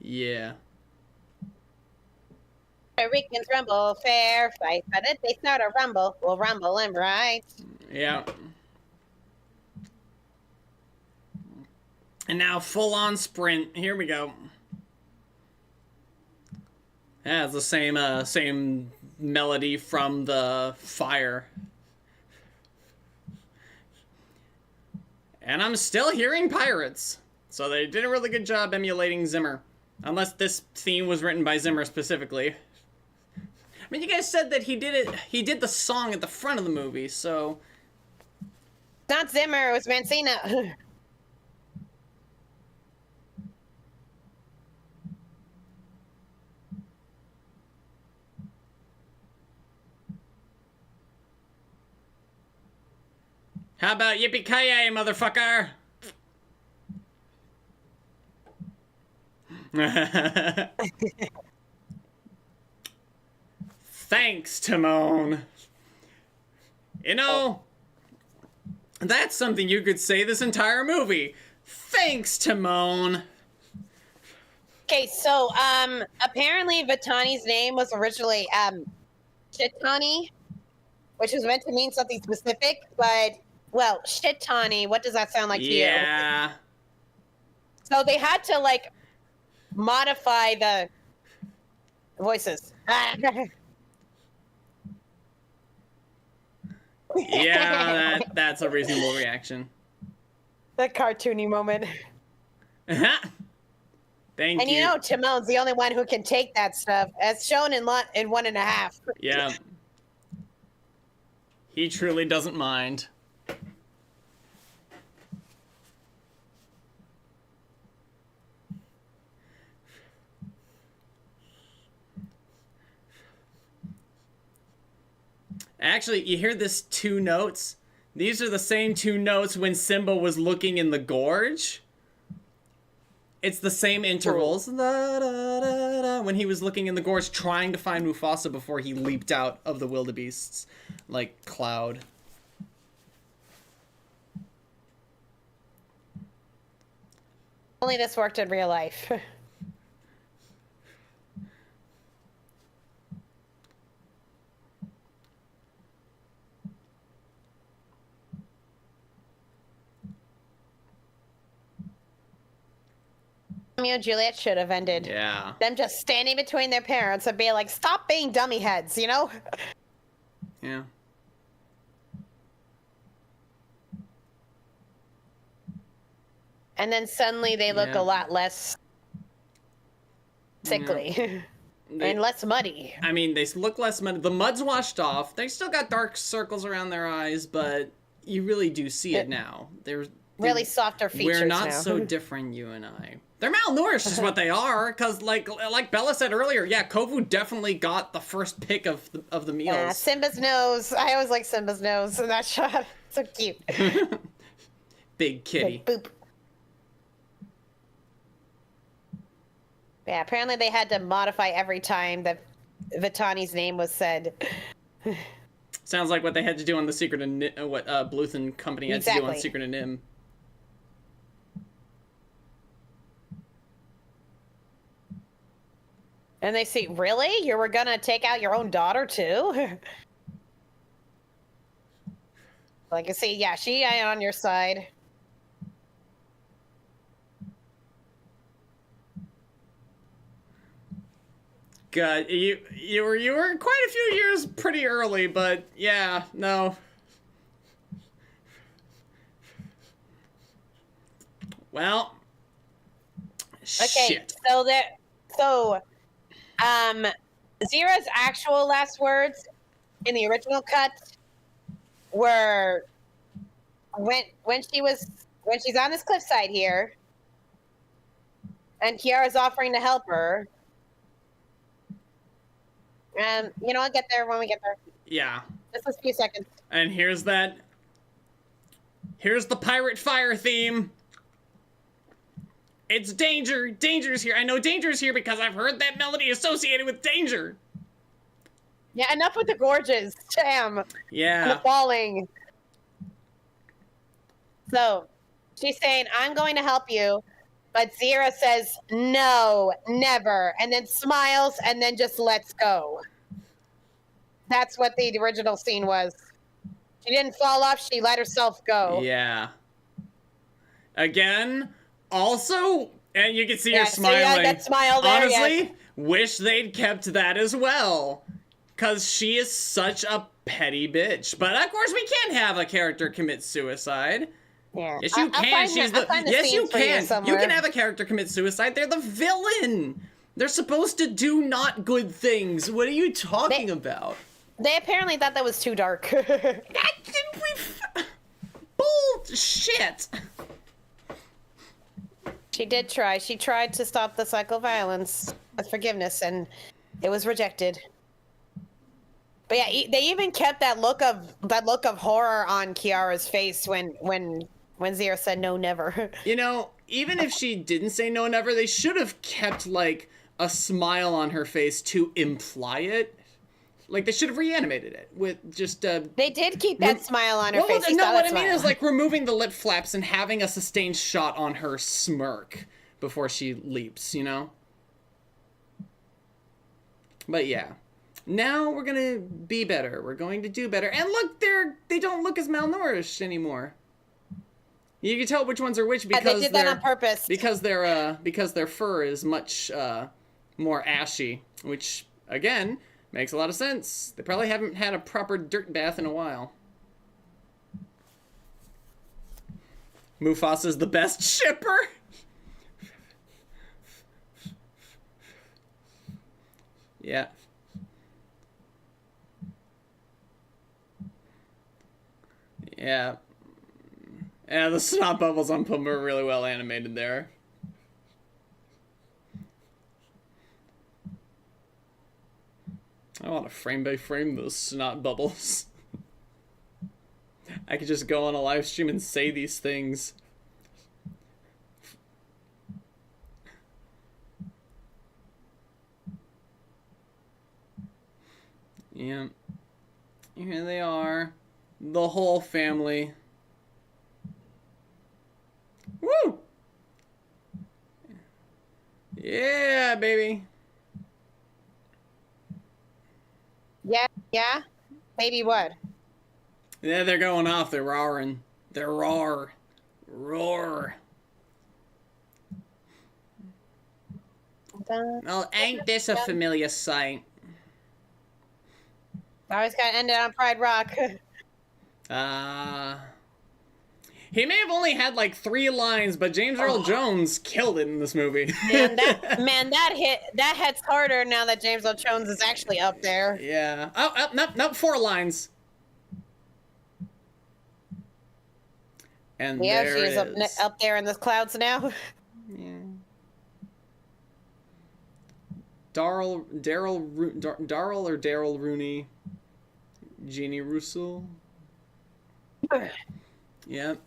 Yeah. Ricans rumble, fair fight, but if they start a rumble, we'll rumble and right. Yeah. And now full-on sprint. Here we go. Yeah, it's the same melody from the fire. And I'm still hearing pirates. So they did a really good job emulating Zimmer. Unless this theme was written by Zimmer specifically. I mean, you guys said that he did the song at the front of the movie, so... Not Zimmer, it was Mancina. How about yippee-ki-yay, motherfucker? Thanks, Timon. You know, that's something you could say this entire movie. Thanks, Timon. Okay, so, apparently Vitani's name was originally, Shitani, which was meant to mean something specific, but, well, Shitani, what does that sound like to you? Yeah. So they had to, like, modify the voices. Yeah, that's a reasonable reaction. The cartoony moment. Thank you. And you know Timon's the only one who can take that stuff, as shown in 1.5. Yeah. He truly doesn't mind. Actually, you hear this 2 notes? These are the same 2 notes when Simba was looking in the gorge. It's the same intervals. Da, da, da, da, when he was looking in the gorge trying to find Mufasa before he leaped out of the wildebeest's, like, cloud. Only this worked in real life. Romeo and Juliet should have ended. Yeah. Them just standing between their parents and being like, stop being dummy heads, you know? Yeah. And then suddenly they look a lot less sickly. Yeah. And less muddy. I mean, they look less muddy. The mud's washed off. They still got dark circles around their eyes, but you really do see it now. They're really softer features We're not now. so different, you and I. They're malnourished is what they are, because like Bella said earlier, yeah, Kovu definitely got the first pick of the meals. Yeah, Simba's nose. I always like Simba's nose in that shot. So cute. Big kitty. Like, boop. Yeah, apparently they had to modify every time that Vitani's name was said. Sounds like what they had to do on the Secret of what Bluth and Company had to do on Secret of Nim. And they say, really? You were gonna take out your own daughter too? Like I see, yeah, she ain't on your side. God, you were quite a few years pretty early, but yeah, no. Well, okay, shit. So Zira's actual last words in the original cut were when she's on this cliffside here, and Kiara's offering to help her. You know, I'll get there when we get there. Yeah. Just a few seconds. And here's the pirate fire theme. It's danger. Danger's here. I know danger's here because I've heard that melody associated with danger. Yeah, enough with the gorges. Damn. Yeah. And the falling. So, she's saying, I'm going to help you. But Zira says, no, never. And then smiles and then just lets go. That's what the original scene was. She didn't fall off. She let herself go. Yeah. Again, also, and you can see her smiling. Yeah, that smile there, honestly, yes. Wish they'd kept that as well. Because she is such a petty bitch. But of course, we can't have a character commit suicide. Yeah. Yes, you can. Yes, you can. You can have a character commit suicide. They're the villain. They're supposed to do not good things. What are you talking about? They apparently thought that was too dark. Bullshit. She did try. She tried to stop the cycle of violence with forgiveness, and it was rejected. But yeah, they even kept that look of horror on Kiara's face when Zira said no, never. You know, even if she didn't say no, never, they should have kept like a smile on her face to imply it. Like they should have reanimated it with just. They did keep that smile on her face. No, what I mean is like removing the lip flaps and having a sustained shot on her smirk before she leaps. You know. But yeah. Now we're gonna be better. We're going to do better. And look, they don't look as malnourished anymore. You can tell which ones are which because they did that on purpose. Because their fur is much more ashy, which again makes a lot of sense. They probably haven't had a proper dirt bath in a while. Mufasa's the best shipper. Yeah. Yeah. Yeah, the snot bubbles on Puma are really well animated there. I want to frame by frame those snot bubbles. I could just go on a live stream and say these things. Yeah. Here they are. The whole family. Woo! Yeah, baby. Yeah? Baby what? Yeah, they're going off. They're roaring. They're roar. Roar. Well, ain't this a familiar sight? I always gotta end it on Pride Rock. He may have only had like 3 lines, but James Earl Jones killed it in this movie. that hits harder now that James Earl Jones is actually up there. Yeah. Oh, nope, 4 lines. And yeah, there she's up there in the clouds now. Yeah. Daryl Rooney, Jeannie Russell. Yep.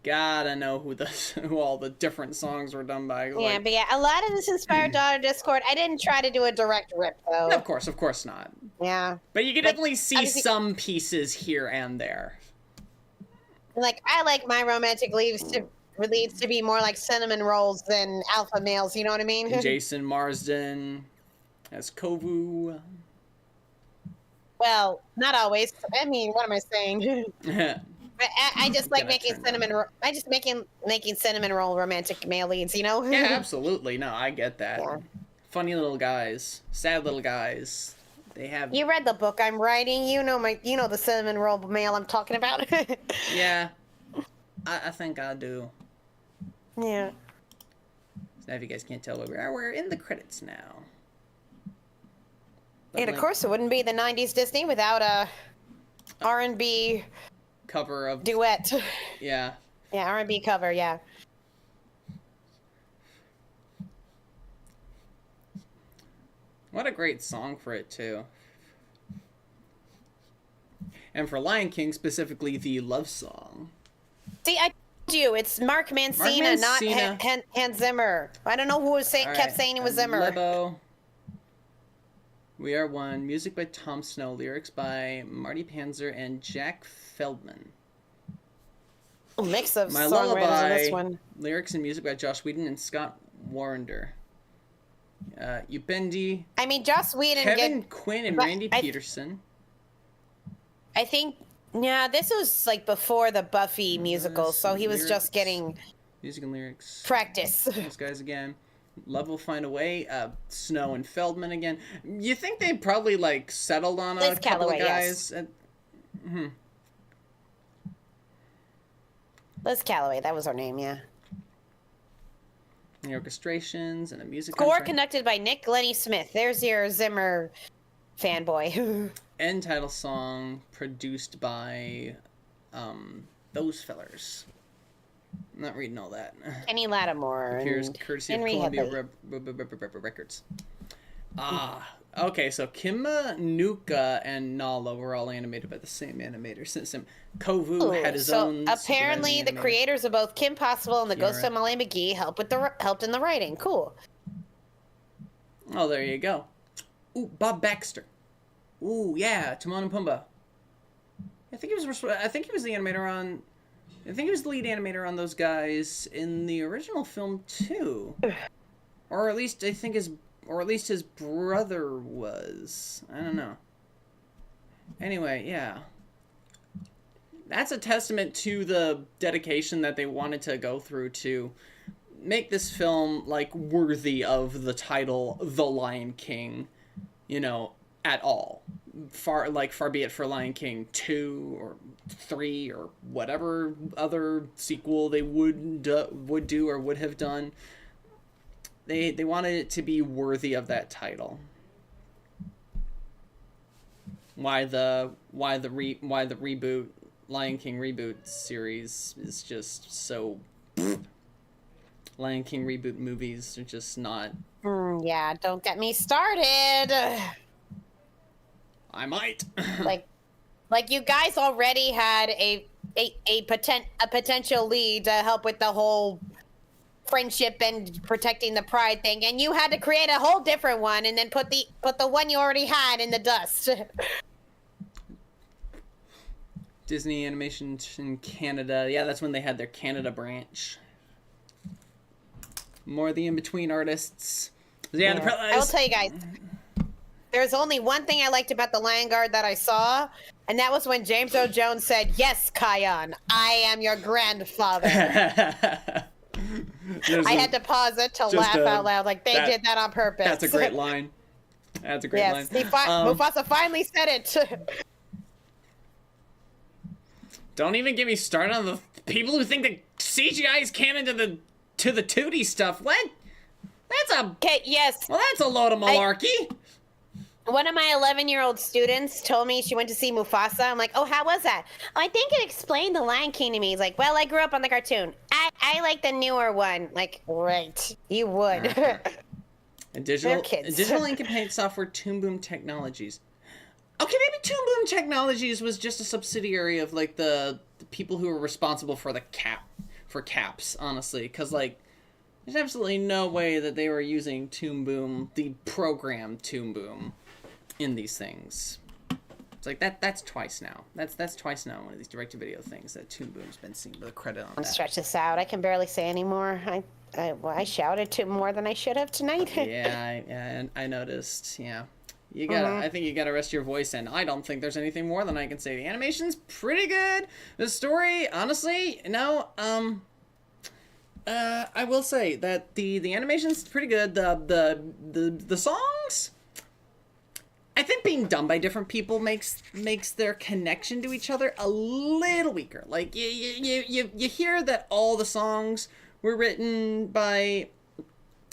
gotta know who all the different songs were done by. Yeah, but yeah, a lot of this inspired Daughter Discord. I didn't try to do a direct rip, though. Of course not. Yeah. But you can definitely see some pieces here and there. Like, I like my romantic leads to be more like cinnamon rolls than alpha males, you know what I mean? Jason Marsden as Kovu. Well, not always. I mean, what am I saying? I just like making cinnamon. I just making cinnamon roll romantic male leads, you know? Yeah, absolutely. No, I get that. Yeah. Funny little guys, sad little guys. They have. You read the book I'm writing. You know the cinnamon roll male I'm talking about. Yeah, I think I do. Yeah. So now, if you guys can't tell where we are, we're in the credits now. And of course, it wouldn't be the '90s Disney without a R&B cover of duet. Yeah. Yeah, R&B cover. Yeah. What a great song for it too. And for Lion King specifically, the love song. See, I told you it's Mark Mancina, not Hans Zimmer. I don't know who was kept saying it was Zimmer. Lebo. We Are One. Music by Tom Snow. Lyrics by Marty Panzer and Jack Feldman. A mix of My songwriters Lullaby. in this one. Lyrics and music by Joss Whedon and Scott Warrender. Upendi. I mean, Joss Whedon. Kevin Quinn and Randy Peterson. I think, yeah, this was like before the Buffy musical, so he was just getting music and lyrics practice. Those guys again. Love Will Find a Way. Snow and Feldman again. You think they probably like settled on a couple of guys? Yes. Liz Calloway, that was her name, yeah. The orchestrations and the music. Score conducted by Nick Lenny Smith. There's your Zimmer fanboy. End title song produced by those fellers. I'm not reading all that. Kenny Lattimore. Appears courtesy of Columbia Records. Okay, so Kimba, Nuka, and Nala were all animated by the same animator. Since Kovu had his own. Apparently, the creators of both Kim Possible and the Ghost of Molly McGee helped in the writing. Cool. Oh, there you go. Ooh, Bob Baxter. Ooh, yeah, Timon and Pumbaa. I think he was the animator on. I think he was the lead animator on those guys in the original film too, or at least his brother was. I don't know. Anyway, yeah. That's a testament to the dedication that they wanted to go through to make this film, like, worthy of the title The Lion King, you know, at all. Far be it for Lion King 2 or 3 or whatever other sequel they would do or would have done. They wanted it to be worthy of that title. Why the reboot Lion King reboot series is just so. Lion King reboot movies are just not. Yeah, don't get me started. I might. like you guys already had a potential lead to help with the whole friendship and protecting the pride thing, and you had to create a whole different one and then put the one you already had in the dust. Disney Animation in Canada. Yeah, that's when they had their Canada branch. More of the in-between artists. Yeah. I will tell you guys, there's only one thing I liked about the Lion Guard that I saw, and that was when James Earl Jones said, "Yes, Kion, I am your grandfather." I had to pause it to laugh out loud. Like, they did that on purpose. That's a great line. That's a great line. Mufasa finally said it. Don't even get me started on the people who think that CGI is canon to the 2D stuff. What? That's a... Okay, yes. Well, that's a load of malarkey. One of my 11-year-old students told me she went to see Mufasa. I'm like, oh, how was that? Oh, I think it explained the Lion King to me. He's like, well, I grew up on the cartoon. I like the newer one. Like, right. You would. And digital ink and paint software, Toon Boom Technologies. Okay, maybe Toon Boom Technologies was just a subsidiary of, like, the people who were responsible for the for caps, honestly, because like there's absolutely no way that they were using Toon Boom, the program Toon Boom, in these things. It's like that's twice now. That's twice now in one of these direct-to-video things that Toon Boom's been seen with a credit on that. Stretch this out. I can barely say anymore. I shouted to more than I should have tonight. Yeah, I noticed. Yeah, you gotta. I think you gotta rest your voice, and I don't think there's anything more than I can say. The animation's pretty good. The story, honestly, no. I will say that the animation's pretty good. The songs, I think being done by different people makes their connection to each other a little weaker. Like you hear that all the songs were written by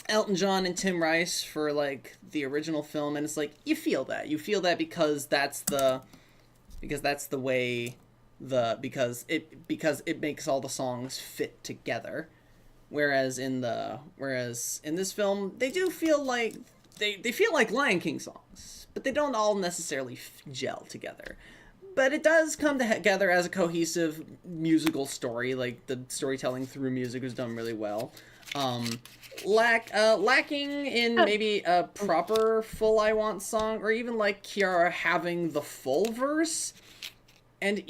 Elton John and Tim Rice for like the original film, and it's like you feel that because it makes all the songs fit together. Whereas in this film, they do feel like they feel like Lion King songs, but they don't all necessarily gel together. But it does come together as a cohesive musical story. Like the storytelling through music was done really well. Lacking in maybe a proper full I Want song, or even like Kiara having the full verse, and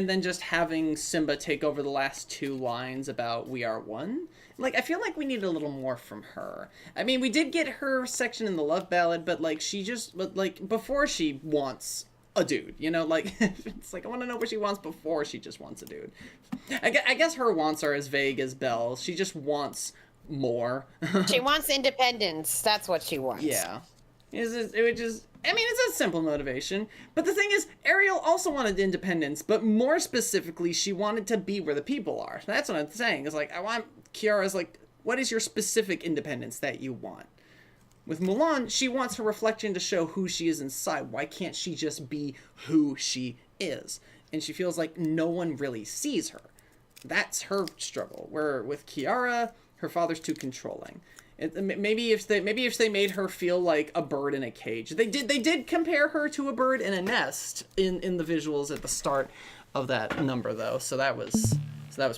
then just having Simba take over the last 2 lines about "We are one." Like, I feel like we need a little more from her. I mean, we did get her section in the love ballad, but like before she wants a dude, you know, like it's like I want to know what she wants before she just wants a dude. I guess her wants are as vague as Belle's. She just wants more. She wants independence. That's what she wants. Yeah. I mean, it's a simple motivation. But the thing is, Ariel also wanted independence, but more specifically, she wanted to be where the people are. That's what I'm saying. It's like, I want Kiara's like, what is your specific independence that you want? With Mulan, she wants her reflection to show who she is inside. Why can't she just be who she is? And she feels like no one really sees her. That's her struggle. Where with Kiara, her father's too controlling. Maybe if they made her feel like a bird in a cage. They did compare her to a bird in a nest in the visuals at the start of that number though. So that was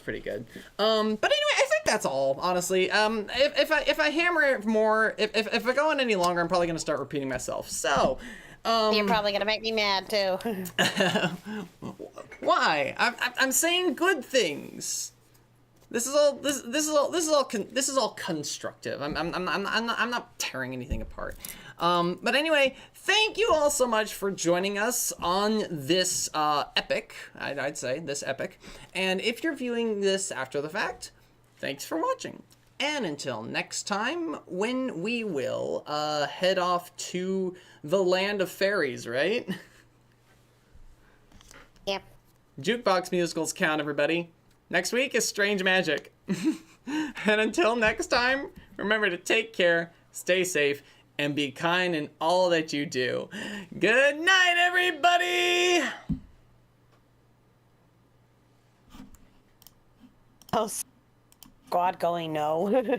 pretty good. But anyway, I think that's all, honestly. If I hammer it more, if I go on any longer, I'm probably gonna start repeating myself. So you're probably gonna make me mad too. Why? I'm saying good things. This is all constructive. I'm not tearing anything apart. But anyway, thank you all so much for joining us on this epic. I'd say this epic. And if you're viewing this after the fact, thanks for watching. And until next time, when we will head off to the land of fairies, right? Yep. Jukebox musicals count, everybody. Next week is Strange Magic. And until next time, remember to take care, stay safe, and be kind in all that you do. Good night, everybody! Oh, God going no.